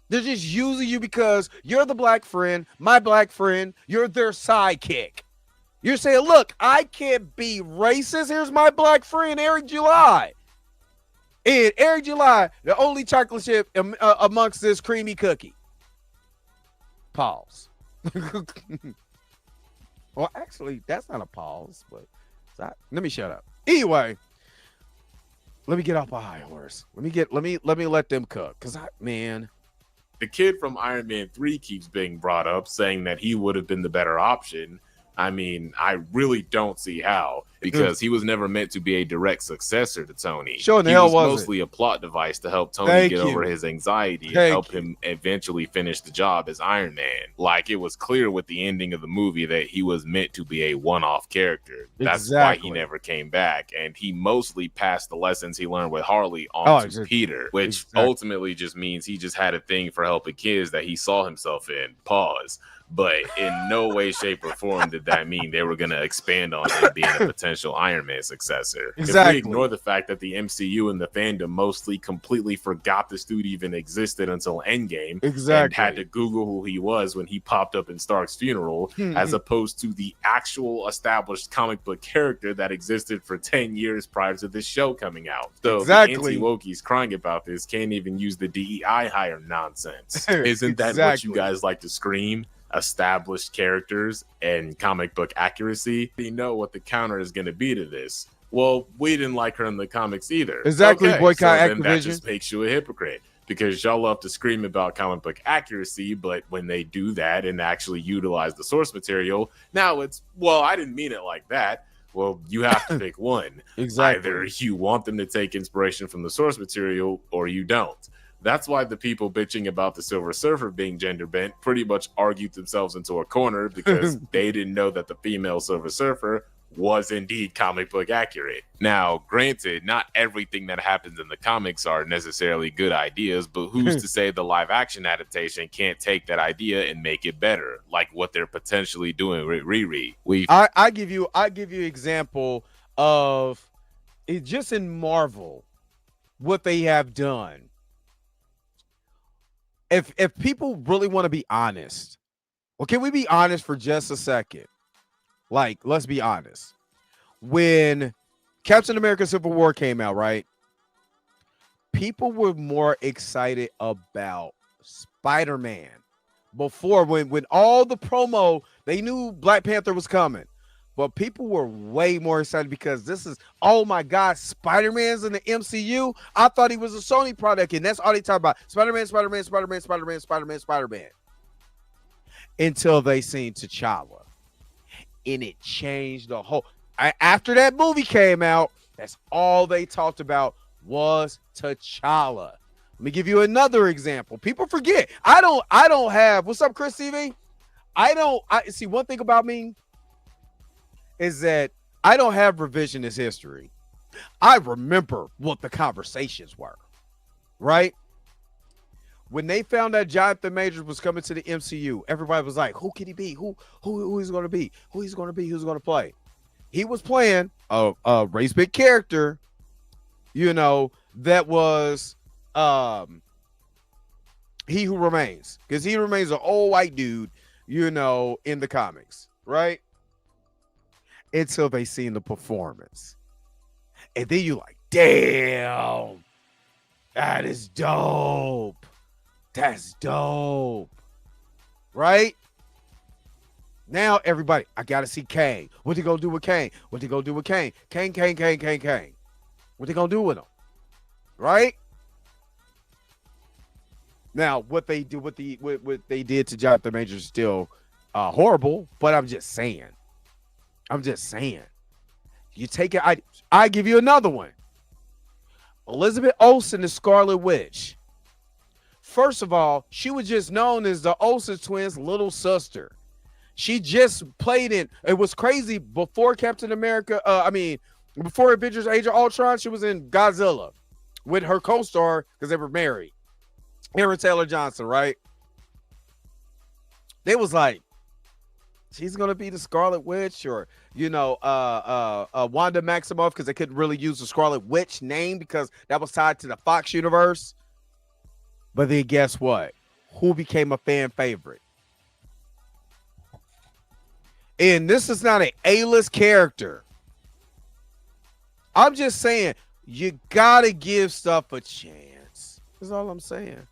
They're just using you because you're the black friend, my black friend, you're their sidekick. You're saying, look, I can't be racist. Here's my black friend, Eric July. And Eric July, the only chocolate chip amongst this creamy cookie. Pause. Well, actually, that's not a pause, but let me shut up. Anyway, let me get off my high horse. Let me let them cook. Cause man. The kid from Iron Man 3 keeps being brought up, saying that he would have been the better option. I mean, I really don't see how, because he was never meant to be a direct successor to Tony. Sure, he was mostly a plot device to help Tony get over his anxiety and help him eventually finish the job as Iron Man. Like, it was clear with the ending of the movie that he was meant to be a one-off character. That's why he never came back, and he mostly passed the lessons he learned with Harley on to Peter, which ultimately just means he just had a thing for helping kids that he saw himself in. Pause. But in no way, shape, or form did that mean they were going to expand on him being a potential Iron Man successor. If we ignore the fact that the MCU and the fandom mostly completely forgot this dude even existed until Endgame, and had to Google who he was when he popped up in Stark's funeral, as opposed to the actual established comic book character that existed for 10 years prior to this show coming out. So the anti-wokies crying about this can't even use the DEI hire nonsense. Isn't that what you guys like to scream? Established characters and comic book accuracy. You know what the counter is going to be to this. Well, we didn't like her in the comics either. Boycott then Activision. That just makes you a hypocrite, because y'all love to scream about comic book accuracy, but when they do that and actually utilize the source material, now it's, well, I didn't mean it like that. Well, you have to pick one. Either you want them to take inspiration from the source material or you don't. That's why the people bitching about the Silver Surfer being gender bent pretty much argued themselves into a corner, because they didn't know that the female Silver Surfer was indeed comic book accurate. Now, granted, not everything that happens in the comics are necessarily good ideas, but who's to say the live action adaptation can't take that idea and make it better, like what they're potentially doing with Riri? I give you example of it just in Marvel, what they have done. If people really want to be honest, well, can we be honest for just a second? Like, let's be honest. When Captain America Civil War came out, right? People were more excited about Spider-Man before, when all the promo, they knew Black Panther was coming. But people were way more excited because this is, oh my God, Spider-Man's in the MCU. I thought he was a Sony product, and that's all they talk about. Spider-Man, Spider-Man, Spider-Man, Spider-Man, Spider-Man, Spider-Man. Until they seen T'Challa. And it changed the whole. After that movie came out, that's all they talked about was T'Challa. Let me give you another example. People forget. I don't have, what's up, Chris TV? I see, one thing about me is that I don't have revisionist history. I remember what the conversations were, right? When they found that Jonathan Majors was coming to the MCU, everybody was like, who can he be? Who he's going to be? Who he's going to be? Who's going to play? He was playing a race-bit character, that was He Who Remains. Because He Remains an old white dude, in the comics, right? Until they seen the performance. And then you like, damn, that is dope. That's dope. Right? Now everybody, I gotta see Kang. What they gonna do with Kang? What they gonna do with Kang? Kang. What they gonna do with him? Right? Now, what they do with what they did to Jonathan Majors is still horrible, but I'm just saying. You take it. I give you another one. Elizabeth Olsen, the Scarlet Witch. First of all, she was just known as the Olsen twins' little sister. She just played in. It was crazy before Captain America. Before Avengers: Age of Ultron, she was in Godzilla with her co-star because they were married, Aaron Taylor Johnson. Right? They was like, she's gonna be the Scarlet Witch, or Wanda Maximoff, because they couldn't really use the Scarlet Witch name because that was tied to the Fox universe. But then guess what? who became a fan favorite. And this is not an A-list character. I'm just saying, you gotta give stuff a chance. That's all I'm saying.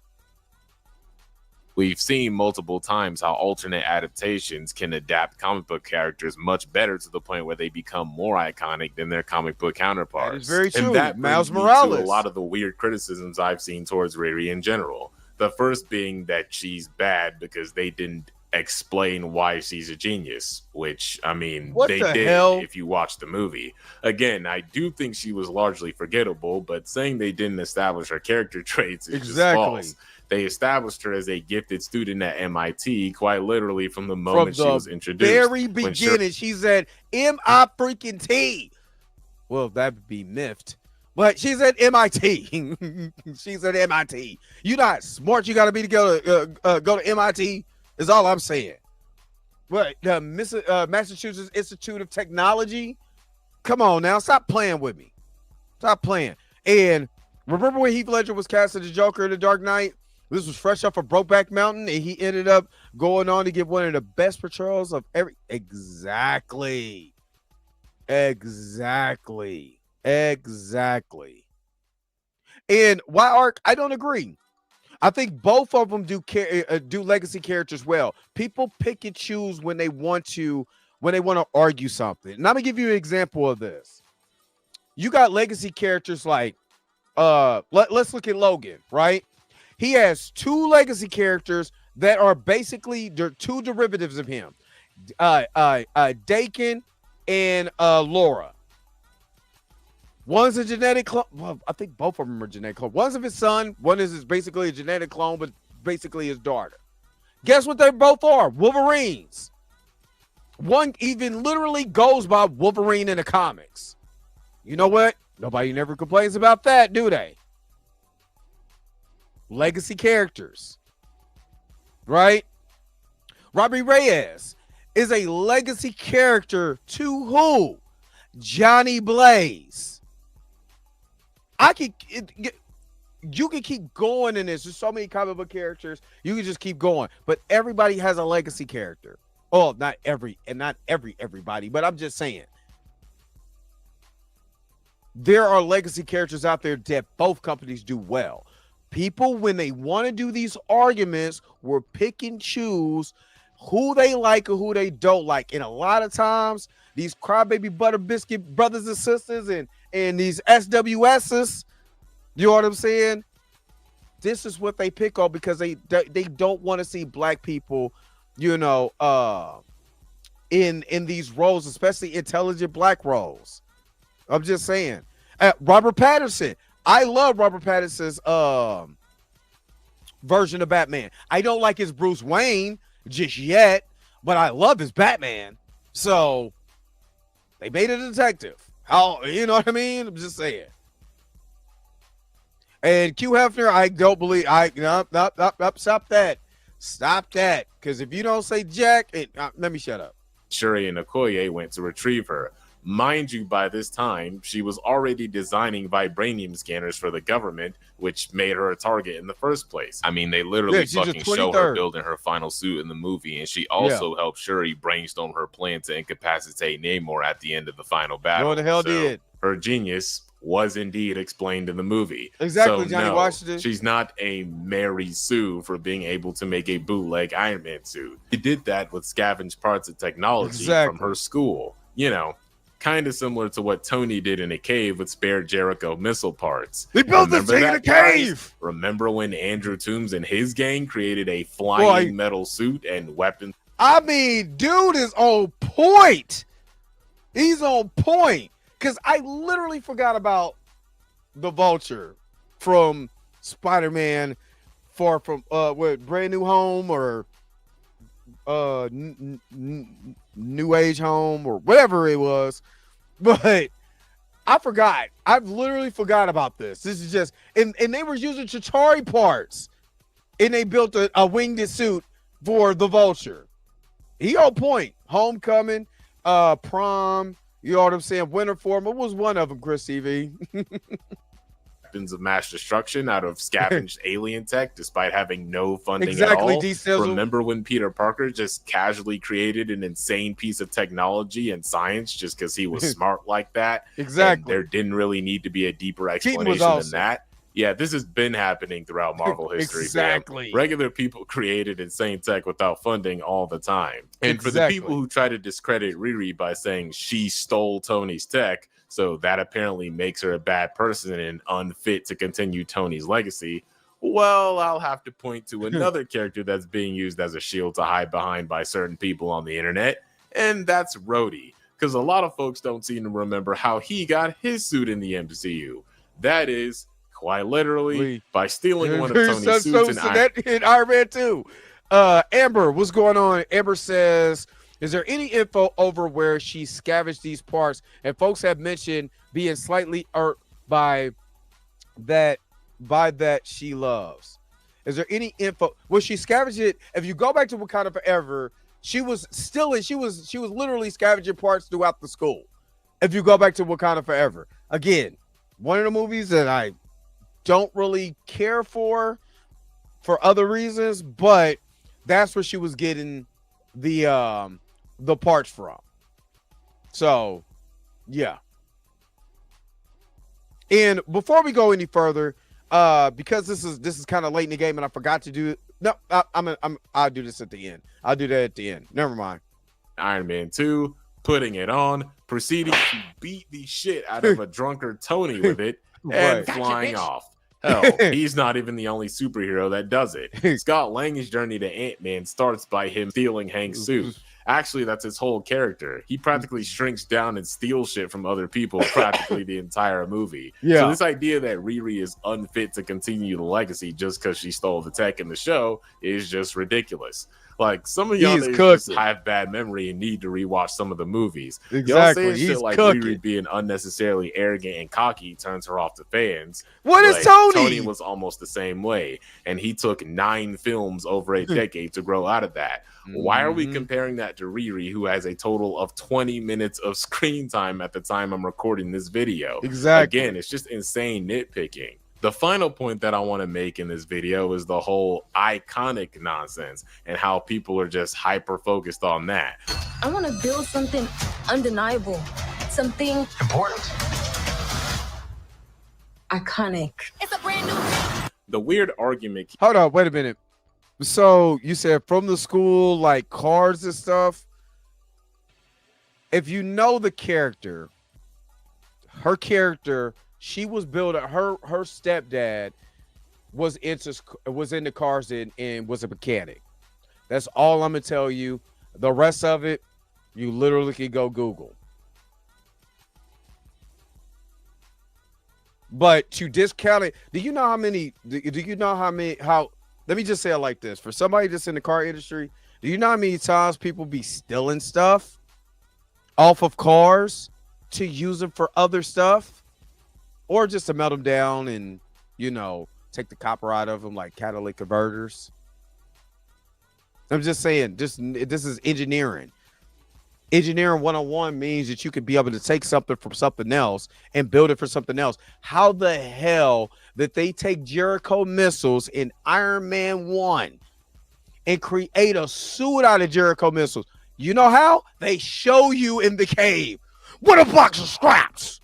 We've seen multiple times how alternate adaptations can adapt comic book characters much better to the point where they become more iconic than their comic book counterparts. That is very true. And that Miles brings me Morales. to a lot of the weird criticisms I've seen towards Riri in general. The first being that she's bad because they didn't explain why she's a genius, which, I mean, What they the did hell? if you watch the movie. Again, I do think she was largely forgettable, but saying they didn't establish her character traits is just false. They established her as a gifted student at MIT quite literally from the moment she was introduced. Very beginning, she said M-I-freaking-T. Well, that would be miffed. But she's at MIT. She's at MIT. You're not smart. You got to be to go to MIT. Is all I'm saying. But Massachusetts Institute of Technology. Come on now, stop playing with me. Stop playing. And remember when Heath Ledger was cast as the Joker in The Dark Knight? This was fresh off of Brokeback Mountain, and he ended up going on to give one of the best portrayals of every. Exactly. And why Arc? I don't agree. I think both of them do legacy characters well. People pick and choose when they want to argue something. And I'm gonna give you an example of this. You got legacy characters like let's look at Logan, right? He has two legacy characters that are basically two derivatives of him. Dakin and Laura. One's a genetic clone. Well, I think both of them are genetic clone. One's of his son. One is basically a genetic clone, but basically his daughter. Guess what they both are? Wolverines. One even literally goes by Wolverine in the comics. You know what? Nobody never complains about that, do they? Legacy characters. Right? Robbie Reyes is a legacy character to who? Johnny Blaze. You can keep going in this. There's so many comic book characters. You can just keep going. But everybody has a legacy character. Oh, not everybody, but I'm just saying. There are legacy characters out there that both companies do well. People, when they want to do these arguments, will pick and choose who they like or who they don't like. And a lot of times, these crybaby butter biscuit brothers and sisters and these SWSs, you know what I'm saying? This is what they pick on because they don't want to see black people, you know, in these roles, especially intelligent black roles. I'm just saying. Robert Pattinson. I love Robert Pattinson's version of Batman. I don't like his Bruce Wayne just yet, but I love his Batman. So they made a detective. How, you know what I mean? I'm just saying. And Q Hefner, I don't believe. Stop that. Stop that. Because if you don't say Jack, let me shut up. Shuri and Okoye went to retrieve her. Mind you, by this time, she was already designing vibranium scanners for the government, which made her a target in the first place. I mean, they literally fucking show her building her final suit in the movie, and she also helped Shuri brainstorm her plan to incapacitate Namor at the end of the final battle. What the hell did? Her genius was indeed explained in the movie. Exactly, so, Johnny no, Washington. She's not a Mary Sue for being able to make a bootleg Iron Man suit. She did that with scavenged parts of technology from her school. You know, kind of similar to what Tony did in a cave with spare Jericho missile parts. They built this thing in a cave! Remember when Andrew Toombs and his gang created a flying metal suit and weapons? I mean, dude is on point. He's on point. Because I literally forgot about the Vulture from Spider-Man Far From Brand New Home or New Age Home or whatever it was. But I forgot. I've literally forgot about this. This is just and they were using Chitauri parts. And they built a winged suit for the Vulture. He on point. Homecoming, Prom. You know what I'm saying? Winter Form. What was one of them, Chris TV? weapons of mass destruction out of scavenged alien tech despite having no funding Exactly, at all. D-Sizzle. Remember when Peter Parker just casually created an insane piece of technology and science just because he was smart like that? Exactly. And there didn't really need to be a deeper Keaton was explanation than awesome. that. Yeah, this has been happening throughout Marvel history. Exactly. Fam. Regular people created insane tech without funding all the time. And for the Exactly. people who try to discredit Riri by saying she stole Tony's tech, so that apparently makes her a bad person and unfit to continue Tony's legacy, well, I'll have to point to another character that's being used as a shield to hide behind by certain people on the internet, and that's Rhodey. Because a lot of folks don't seem to remember how he got his suit in the MCU. That is, quite literally, by stealing one of Tony's suits in Iron Man 2. Amber, what's going on? Amber says, is there any info over where she scavenged these parts? And folks have mentioned being slightly hurt by that she loves. Is there any info? Well, she scavenged it. If you go back to Wakanda Forever, she was literally scavenging parts throughout the school. If you go back to Wakanda Forever, again, one of the movies that I don't really care for other reasons, but that's where she was getting the parts from. So, yeah. And before we go any further, because this is kind of late in the game and I forgot to do it. No, I'll do this at the end. I'll do that at the end. Never mind. Iron Man 2, putting it on, proceeding to beat the shit out of a drunkard Tony with it, and flying off. Hell, he's not even the only superhero that does it. Scott Lang's journey to Ant-Man starts by him stealing Hank's suit. Actually, that's his whole character. He practically shrinks down and steals shit from other people practically the entire movie. Yeah. So this idea that Riri is unfit to continue the legacy just because she stole the tech in the show is just ridiculous. Like, some of y'all just have bad memory and need to rewatch some of the movies. Exactly. Y'all saying shit like Riri being unnecessarily arrogant and cocky turns her off to fans. What is Tony? Tony was almost the same way, and he took 9 films over a decade to grow out of that. Why are we comparing that to Riri, who has a total of 20 minutes of screen time at the time I'm recording this video? Exactly. Again, it's just insane nitpicking. The final point that I want to make in this video is the whole iconic nonsense and how people are just hyper focused on that. I want to build something undeniable, something important, iconic. It's a brand new thing. The weird argument. Hold on, wait a minute. So you said from the school, like cars and stuff. If you know the character, her character, she was built. Her stepdad was into cars and was a mechanic. That's all I'm gonna tell you. The rest of it, you literally can go Google. But to discount it, do you know how many? Let me just say it like this: for somebody that's in the car industry, do you know how many times people be stealing stuff off of cars to use them for other stuff, or just to melt them down and, you know, take the copper out of them like catalytic converters? I'm just saying, this is engineering. Engineering 101 means that you could be able to take something from something else and build it for something else. How the hell did they take Jericho missiles in Iron Man 1 and create a suit out of Jericho missiles? You know how? They show you in the cave with a box of scraps.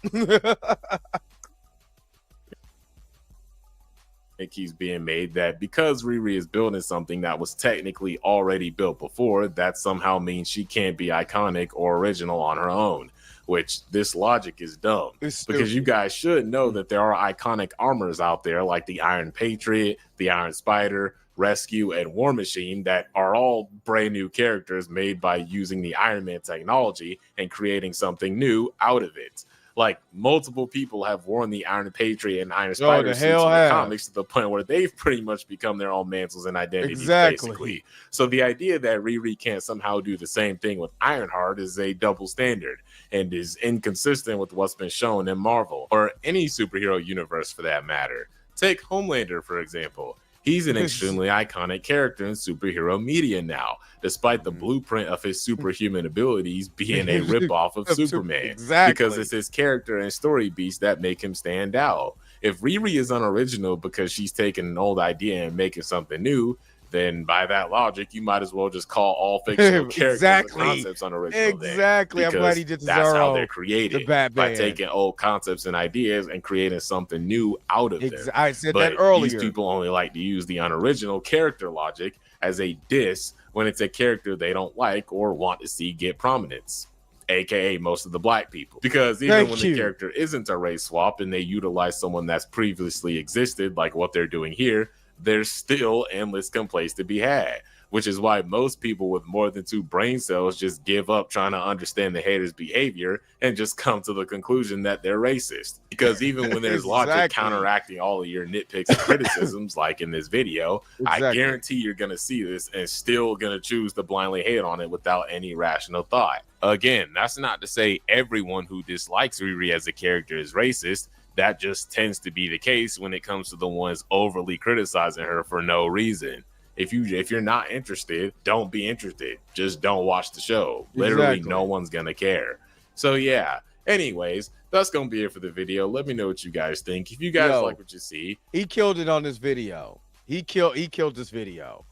It keeps being made that because Riri is building something that was technically already built before, that somehow means she can't be iconic or original on her own, which this logic is dumb. Because you guys should know that there are iconic armors out there like the Iron Patriot, the Iron Spider, Rescue, and War Machine that are all brand new characters made by using the Iron Man technology and creating something new out of it. Like, multiple people have worn the Iron Patriot and Iron Spider suits in the comics to the point where they've pretty much become their own mantles and identities, basically. So the idea that Riri can't somehow do the same thing with Ironheart is a double standard and is inconsistent with what's been shown in Marvel, or any superhero universe for that matter. Take Homelander, for example. He's an extremely iconic character in superhero media now, despite the blueprint of his superhuman abilities being a ripoff of Superman. Exactly. Because it's his character and story beats that make him stand out. If Riri is unoriginal because she's taking an old idea and making something new, then by that logic, you might as well just call all fictional characters and concepts unoriginal. Exactly. I'm glad he did that's how they're the created, Batman. by taking old concepts and ideas and creating something new out of them. I said but that earlier. These people only like to use the unoriginal character logic as a diss when it's a character they don't like or want to see get prominence, aka most of the black people. Because even when the character isn't a race swap and they utilize someone that's previously existed, like what they're doing here, there's still endless complaints to be had, which is why most people with more than 2 brain cells just give up trying to understand the haters' behavior and just come to the conclusion that they're racist. Because even when there's logic counteracting all of your nitpicks and criticisms, like in this video, I guarantee you're going to see this and still going to choose to blindly hate on it without any rational thought. Again, that's not to say everyone who dislikes Riri as a character is racist. That just tends to be the case when it comes to the ones overly criticizing her for no reason. If you're not interested, don't be interested. Just don't watch the show. Literally, no one's gonna care. So yeah. Anyways, that's gonna be it for the video. Let me know what you guys think. If you guys like what you see, he killed it on this video. He killed this video.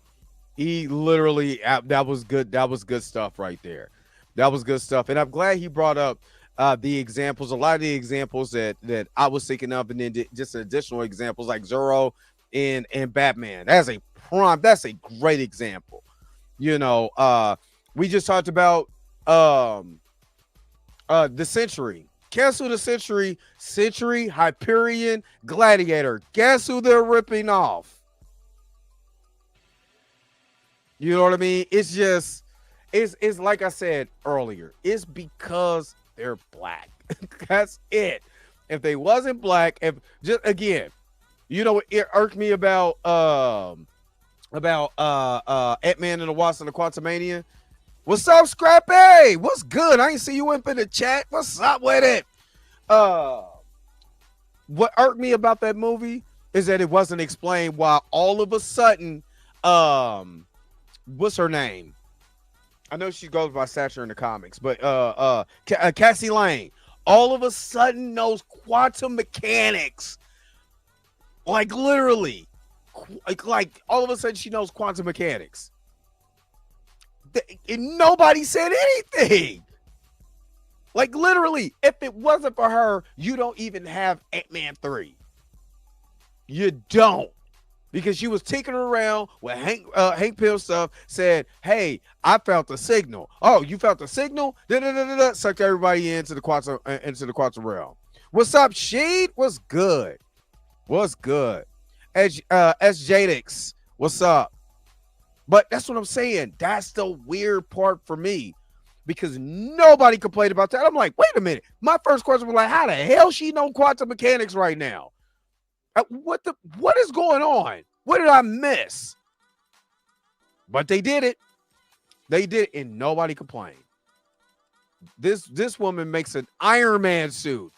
He literally, that was good. That was good stuff right there. That was good stuff. And I'm glad he brought up the examples, a lot of the examples that I was thinking of, and then just additional examples like Zorro and Batman. That's a great example. You know, we just talked about the Century. Guess who the Century, Hyperion, Gladiator. Guess who they're ripping off? You know what I mean? It's just, it's like I said earlier, it's because they're black. That's it. If they wasn't black, if just again, you know what it irked me about Ant-Man and the Wasp and the Quantumania? What's up, Scrappy? What's good? I ain't see you up in the chat. What's up with it? What irked me about that movie is that it wasn't explained why all of a sudden, what's her name? I know she goes by Satcher in the comics, but Cassie Lane all of a sudden knows quantum mechanics. Like literally, like all of a sudden she knows quantum mechanics. And nobody said anything. Like literally, if it wasn't for her, you don't even have Ant-Man 3. You don't. Because she was tinkering around with Hank Pym stuff, said, hey, I felt the signal. Oh, you felt the signal? Sucked everybody into the quantum realm. What's up, Sheed? What's good? What's good? SJadix, what's up? But that's what I'm saying. That's the weird part for me. Because nobody complained about that. I'm like, wait a minute. My first question was like, how the hell she know quantum mechanics right now? What is going on? What did I miss? But they did it. They did, and nobody complained. This woman makes an Iron Man suit.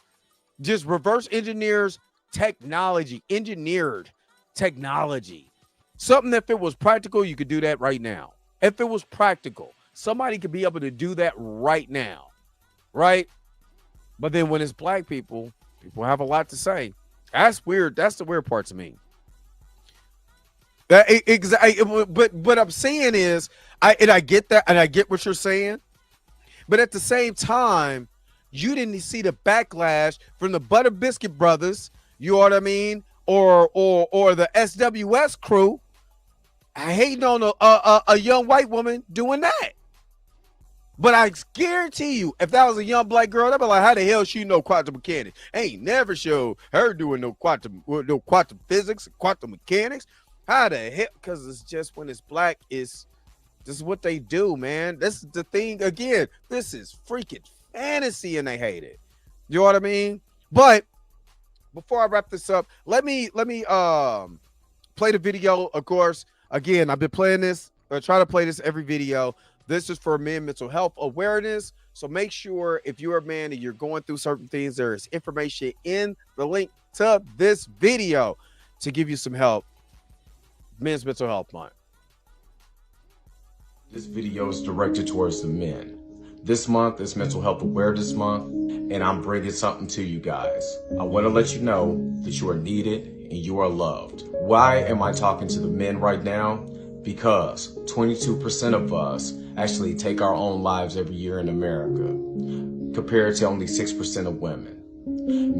Just reverse engineers technology, engineered technology. Something that if it was practical, you could do that right now. If it was practical, somebody could be able to do that right now. Right? But then when it's black people have a lot to say. That's weird. That's the weird part to me. Exactly. But what I'm saying is, I get that, and I get what you're saying. But at the same time, you didn't see the backlash from the Butter Biscuit Brothers. You know what I mean? Or the SWS crew hating on a young white woman doing that. But I guarantee you, if that was a young black girl, they'd be like, how the hell she know quantum mechanics? Ain't never showed her doing no quantum physics, quantum mechanics. How the hell? Because it's just when it's black, this is what they do, man. This is the thing. Again, this is freaking fantasy, and they hate it. You know what I mean? But before I wrap this up, let me play the video. Of course, again, I've been playing this. I try to play this every video. This is for men mental health awareness. So make sure if you're a man and you're going through certain things, there is information in the link to this video to give you some help. Men's Mental Health Month. This video is directed towards the men. This month is Mental Health Awareness Month, and I'm bringing something to you guys. I want to let you know that you are needed and you are loved. Why am I talking to the men right now? Because 22% of us actually take our own lives every year in America, compared to only 6% of women.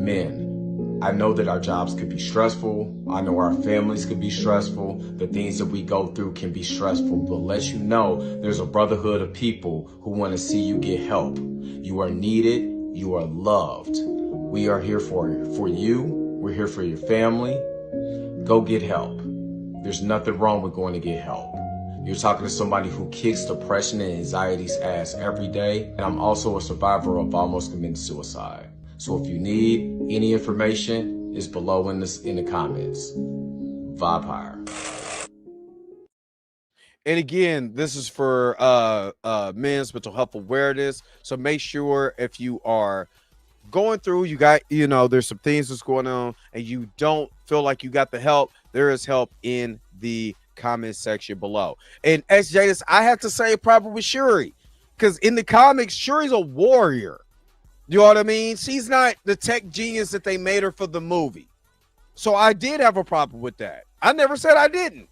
Men, I know that our jobs could be stressful. I know our families could be stressful. The things that we go through can be stressful, but let you know there's a brotherhood of people who want to see you get help. You are needed. You are loved. We are here for you. We're here for your family. Go get help. There's nothing wrong with going to get help. You're talking to somebody who kicks depression and anxiety's ass every day, and I'm also a survivor of almost committing suicide. So if you need any information, it's below in the comments. Vibe higher. And again, this is for men's mental health awareness. So make sure if you are going through, there's some things that's going on and you don't feel like you got the help, there is help in the comment section below. And SJ, I have to say probably with Shuri, because in the comics, Shuri's a warrior. You know what I mean? She's not the tech genius that they made her for the movie. So I did have a problem with that. I never said I didn't.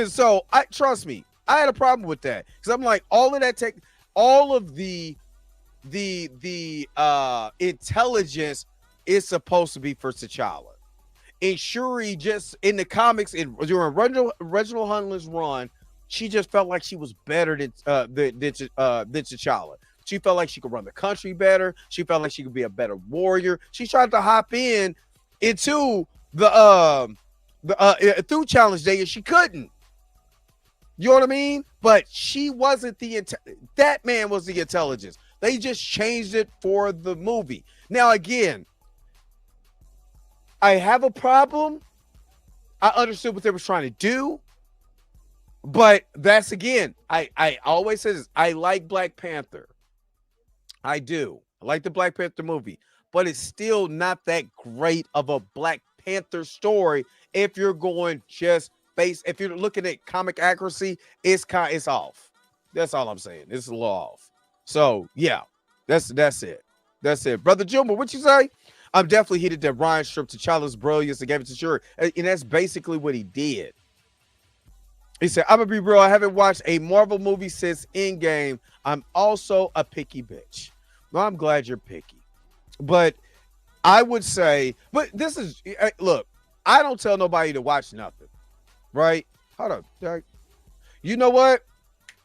So trust me, I had a problem with that because I'm like, all of that tech, all of the intelligence is supposed to be for T'Challa. And Shuri, just in the comics, during Reginald Huntley's run, she just felt like she was better than T'Challa. She felt like she could run the country better. She felt like she could be a better warrior. She tried to hop into the through Challenge Day, and she couldn't. You know what I mean? But she wasn't that man was the intelligence. They just changed it for the movie. Now, again, I have a problem. I understood what they were trying to do. But that's, again, I always say this. I like Black Panther. I do. I like the Black Panther movie. But it's still not that great of a Black Panther story if you're going just if you're looking at comic accuracy, it's off. That's all I'm saying. It's a little off. So yeah, that's it. That's it. Brother Juma, what you say? I'm definitely heated that Ryan stripped T'Challa's brilliance and gave it to Shuri. And that's basically what he did. He said, I'm gonna be real, I haven't watched a Marvel movie since Endgame. I'm also a picky bitch. Well, I'm glad you're picky. But I would say, but this is, look, I don't tell nobody to watch nothing. Right? Hold up. You know what?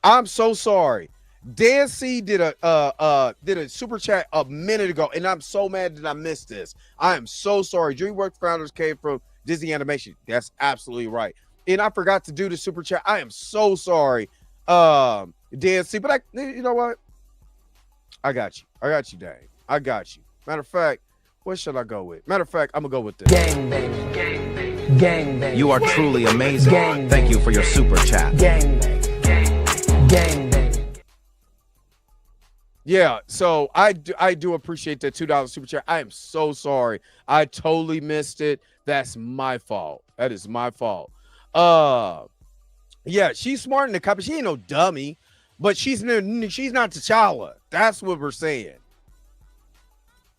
I'm so sorry. Dan C did a super chat a minute ago, and I'm so mad that I missed this. I am so sorry. DreamWorks founders came from Disney Animation. That's absolutely right. And I forgot to do the super chat. I am so sorry, Dan C. But you know what? I got you. I got you, Dan. I got you. Matter of fact, what should I go with? Matter of fact, I'm gonna go with this. Gang bang. Gang bang. Gang bang. You are truly amazing. Gang Thank you for your super chat. Gang bang. Gang bang. Yeah, so I do appreciate that $2 super chat. I am so sorry. I totally missed it. That's my fault. That is my fault. Yeah, she's smart in the copy. She ain't no dummy, but she's not T'Challa. That's what we're saying.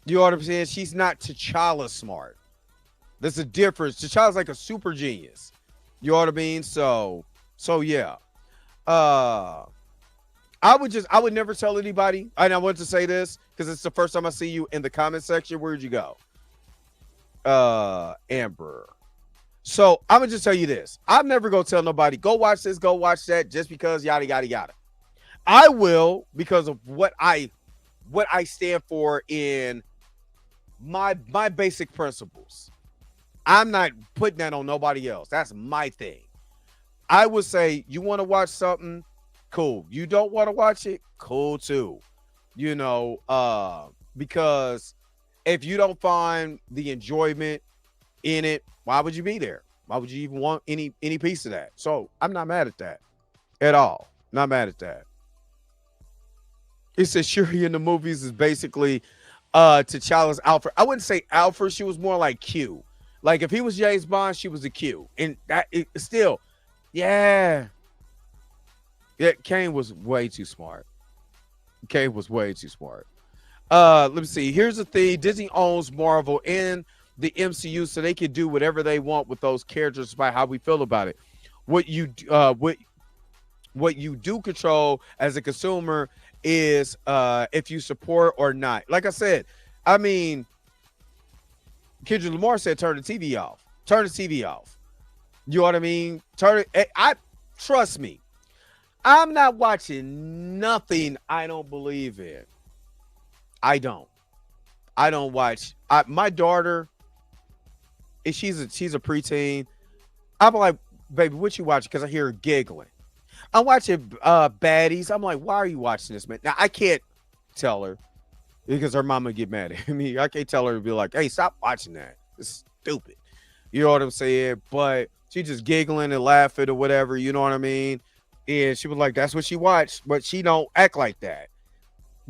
You know what I'm saying? She's not T'Challa smart. There's a difference. T'Challa's like a super genius. You know what I mean? So yeah. I would never tell anybody. And I want to say this because it's the first time I see you in the comment section. Where'd you go? Amber. So I'm gonna just tell you this. I'm never gonna tell nobody, go watch this, go watch that, just because yada yada yada. I will, because of what I stand for in my basic principles. I'm not putting that on nobody else. That's my thing. I would say, you want to watch something, cool. You don't want to watch it, cool too. You know, because if you don't find the enjoyment in it, why would you be there? Why would you even want any piece of that? So I'm not mad at that at all. Not mad at that. It says Shuri in the movies is basically T'Challa's Alfred. I wouldn't say Alfred. She was more like Q. Like if he was James Bond, she was a Q. And that still, yeah. Yeah, Kane was way too smart. Kane was way too smart. Let me see. Here's the thing: Disney owns Marvel and the MCU, so they can do whatever they want with those characters, despite how we feel about it. What you do control as a consumer is if you support or not. Like I said, I mean, Kendrick Lamar said, "Turn the TV off. Turn the TV off." You know what I mean? Turn it. I trust me. I'm not watching nothing I don't believe in. I don't watch. My daughter, if she's a preteen, I'm like, baby, what you watching? Because I hear her giggling. I'm watching Baddies. I'm like, why are you watching this, man? Now I can't tell her because her mama get mad at me. I can't tell her to be like, hey, stop watching that. It's stupid. You know what I'm saying? But she just giggling and laughing or whatever. You know what I mean? And she was like, that's what she watched, but she don't act like that.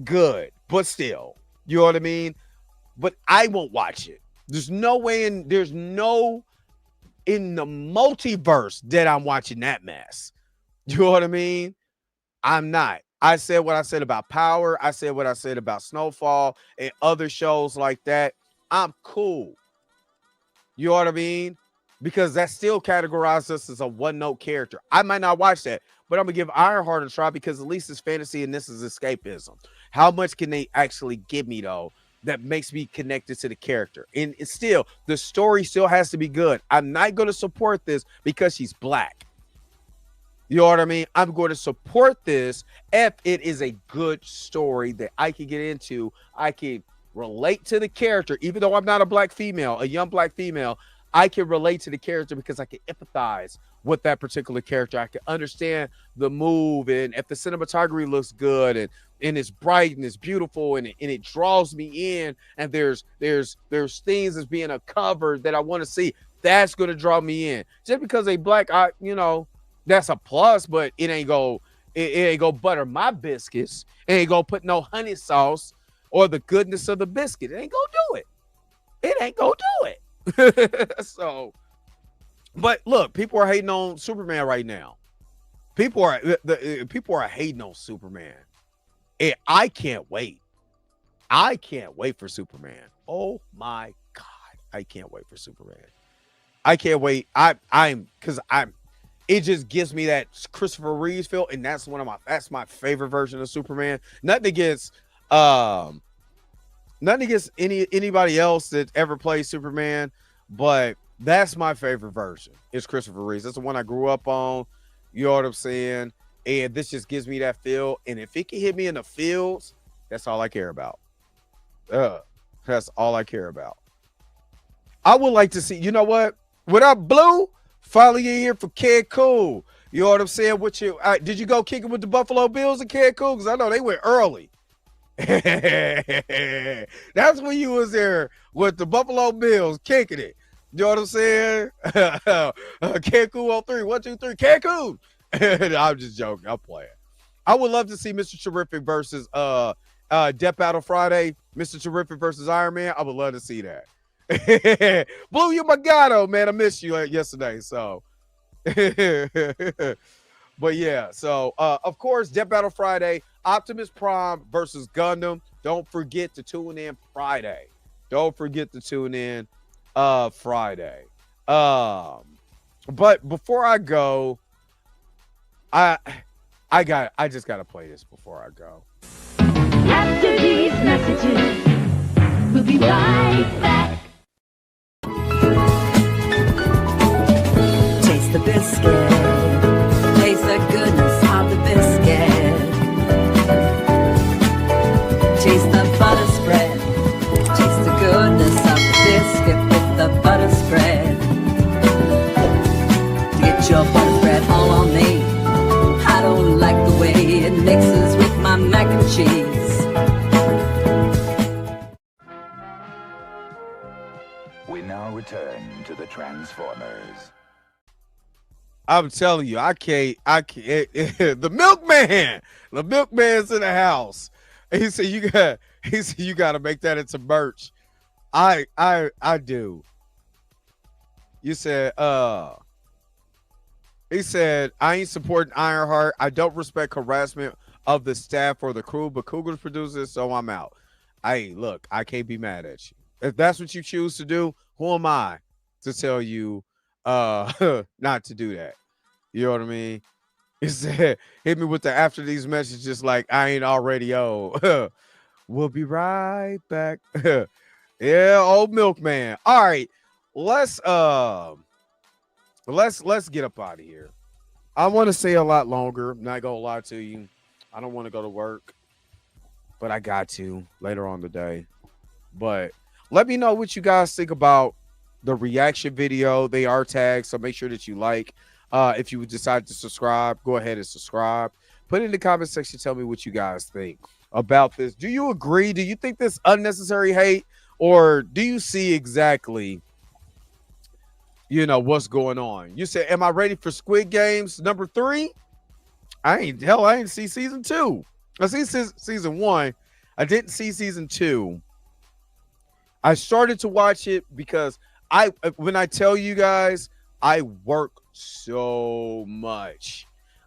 Good, but still, you know what I mean? But I won't watch it. There's no in the multiverse that I'm watching that mess. You know what I mean? I'm not. I said what I said about Power. I said what I said about Snowfall and other shows like that. I'm cool. You know what I mean? Because that still categorizes us as a one-note character. I might not watch that, but I'm going to give Ironheart a try because at least it's fantasy and this is escapism. How much can they actually give me, though, that makes me connected to the character? And it's still, the story still has to be good. I'm not going to support this because she's black. You know what I mean? I'm going to support this if it is a good story that I can get into. I can relate to the character, even though I'm not a black female, a young black female. I can relate to the character because I can empathize with that particular character. I can understand the move, and if the cinematography looks good and it's bright and it's beautiful and it draws me in, and there's things that's being uncovered that I want to see, that's going to draw me in. Just because they black, that's a plus, but it ain't go butter my biscuits. It ain't go put no honey sauce or the goodness of the biscuit. It ain't gonna do it. It ain't gonna do it. So, but look, people are hating on Superman right now. People are hating on Superman, and I can't wait. I can't wait for Superman. Oh my God, I can't wait for Superman. I can't wait. It just gives me that Christopher Reeves feel, and that's my favorite version of Superman. Nothing against anybody else that ever played Superman, but that's my favorite version. It's Christopher Reeves. That's the one I grew up on. You know what I'm saying? And this just gives me that feel. And if it can hit me in the fields, that's all I care about. That's all I care about. I would like to see, you know what? Without Blue, finally in here for Cancun. You know what I'm saying? Did you go kick it with the Buffalo Bills in Cancun? Because I know they went early. That's when you was there with the Buffalo Bills kicking it. You know what I'm saying? Cancun on 3, 1, 2, 3, Cancun. I'm just joking. I'm playing. I would love to see Mr. Terrific versus Death Battle Friday. Mr. Terrific versus Iron Man. I would love to see that. Blue, you my guy, though, man. I missed you yesterday. So, but yeah. So, of course, Death Battle Friday, Optimus Prime versus Gundam. Don't forget to tune in Friday. Don't forget to tune in Friday. But before I go, I just gotta play this before I go. After these messages, we'll be right back. Taste the biscuit. Taste the goodness of the biscuit. Taste the butter spread. Taste the goodness of the biscuit with the butter spread. Get your butter spread all on me. I don't like the way it mixes with my mac and cheese. We now return to the Transformers. I'm telling you, I can't. The milkman's in the house. He said you got to make that into merch. I do. You said, he said, I ain't supporting Ironheart. I don't respect harassment of the staff or the crew, but Cougars produces, so I'm out. Hey, look, I can't be mad at you. If that's what you choose to do, who am I to tell you not to do that? You know what I mean? It said, hit me with the after these messages like I ain't already old. We'll be right back. Yeah, old milkman. All right, let's get up out of here. I want to say a lot longer. Not gonna lie to you. I don't want to go to work, but I got to later on today. But let me know what you guys think about the reaction video. They are tagged, so make sure that you like. If you decide to subscribe, go ahead and subscribe. Put it in the comment section. Tell me what you guys think about this. Do you agree? Do you think this unnecessary hate, or do you see exactly, what's going on? You said, am I ready for Squid Games number 3? I ain't see season 2. I see season 1. I didn't see season 2. I started to watch it because when I tell you guys, I work so much.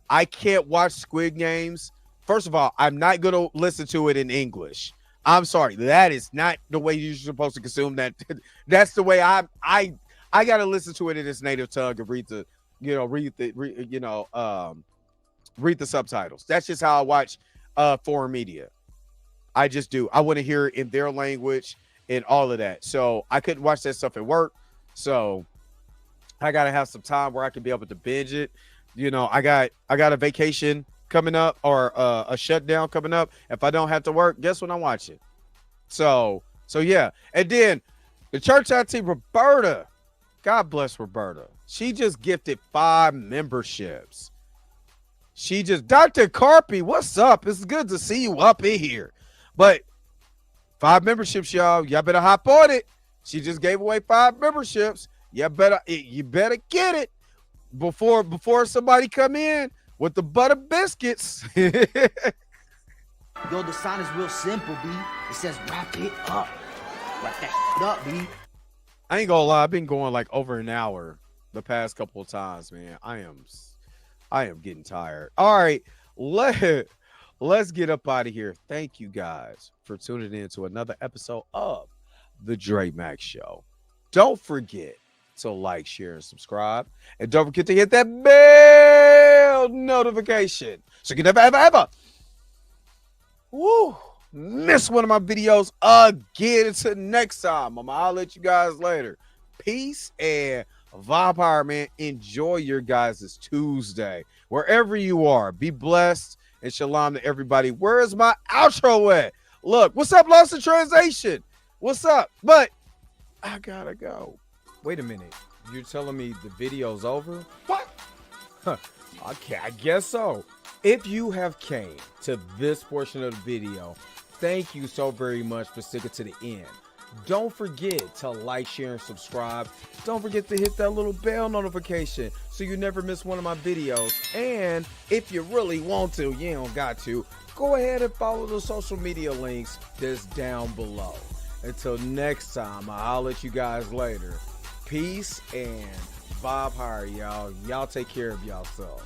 I can't watch Squid Games. First of all, I'm not going to listen to it in English. I'm sorry. That is not the way you're supposed to consume that. That's the way I got to listen to it in its native tongue and read the subtitles. That's just how I watch foreign media. I just do. I want to hear it in their language and all of that. So I couldn't watch that stuff at work. So I got to have some time where I can be able to binge it. I got a vacation coming up, or a shutdown coming up. If I don't have to work, guess what I'm watching? So yeah. And then the church auntie Roberta, God bless Roberta. She just gifted 5 memberships. Dr. Carpy, what's up? It's good to see you up in here. But 5 memberships, y'all. Y'all better hop on it. She just gave away 5 memberships. You better get it before somebody come in with the butter biscuits. Yo, the sign is real simple, B. It says wrap it up. Wrap that shit up, B. I ain't gonna lie, I've been going like over an hour the past couple of times, man. I am getting tired. All right, let's get up out of here. Thank you guys for tuning in to another episode of the Dre Max Show. Don't forget to like, share, and subscribe. And don't forget to hit that bell notification so you can never miss one of my videos again. Until next time, I'll let you guys later. Peace and vibe power, man. Enjoy your guys' Tuesday. Wherever you are, be blessed and shalom to everybody. Where is my outro at? Look, what's up, Lost in Translation? What's up? But I gotta go. Wait a minute. You're telling me the video's over? What? Okay, I guess so. If you have came to this portion of the video, thank you so very much for sticking to the end. Don't forget to like, share, and subscribe. Don't forget to hit that little bell notification so you never miss one of my videos. And if you really want to, you don't got to, go ahead and follow the social media links that's down below. Until next time, I'll let you guys later. Peace and vibe higher, y'all. Y'all take care of yourself.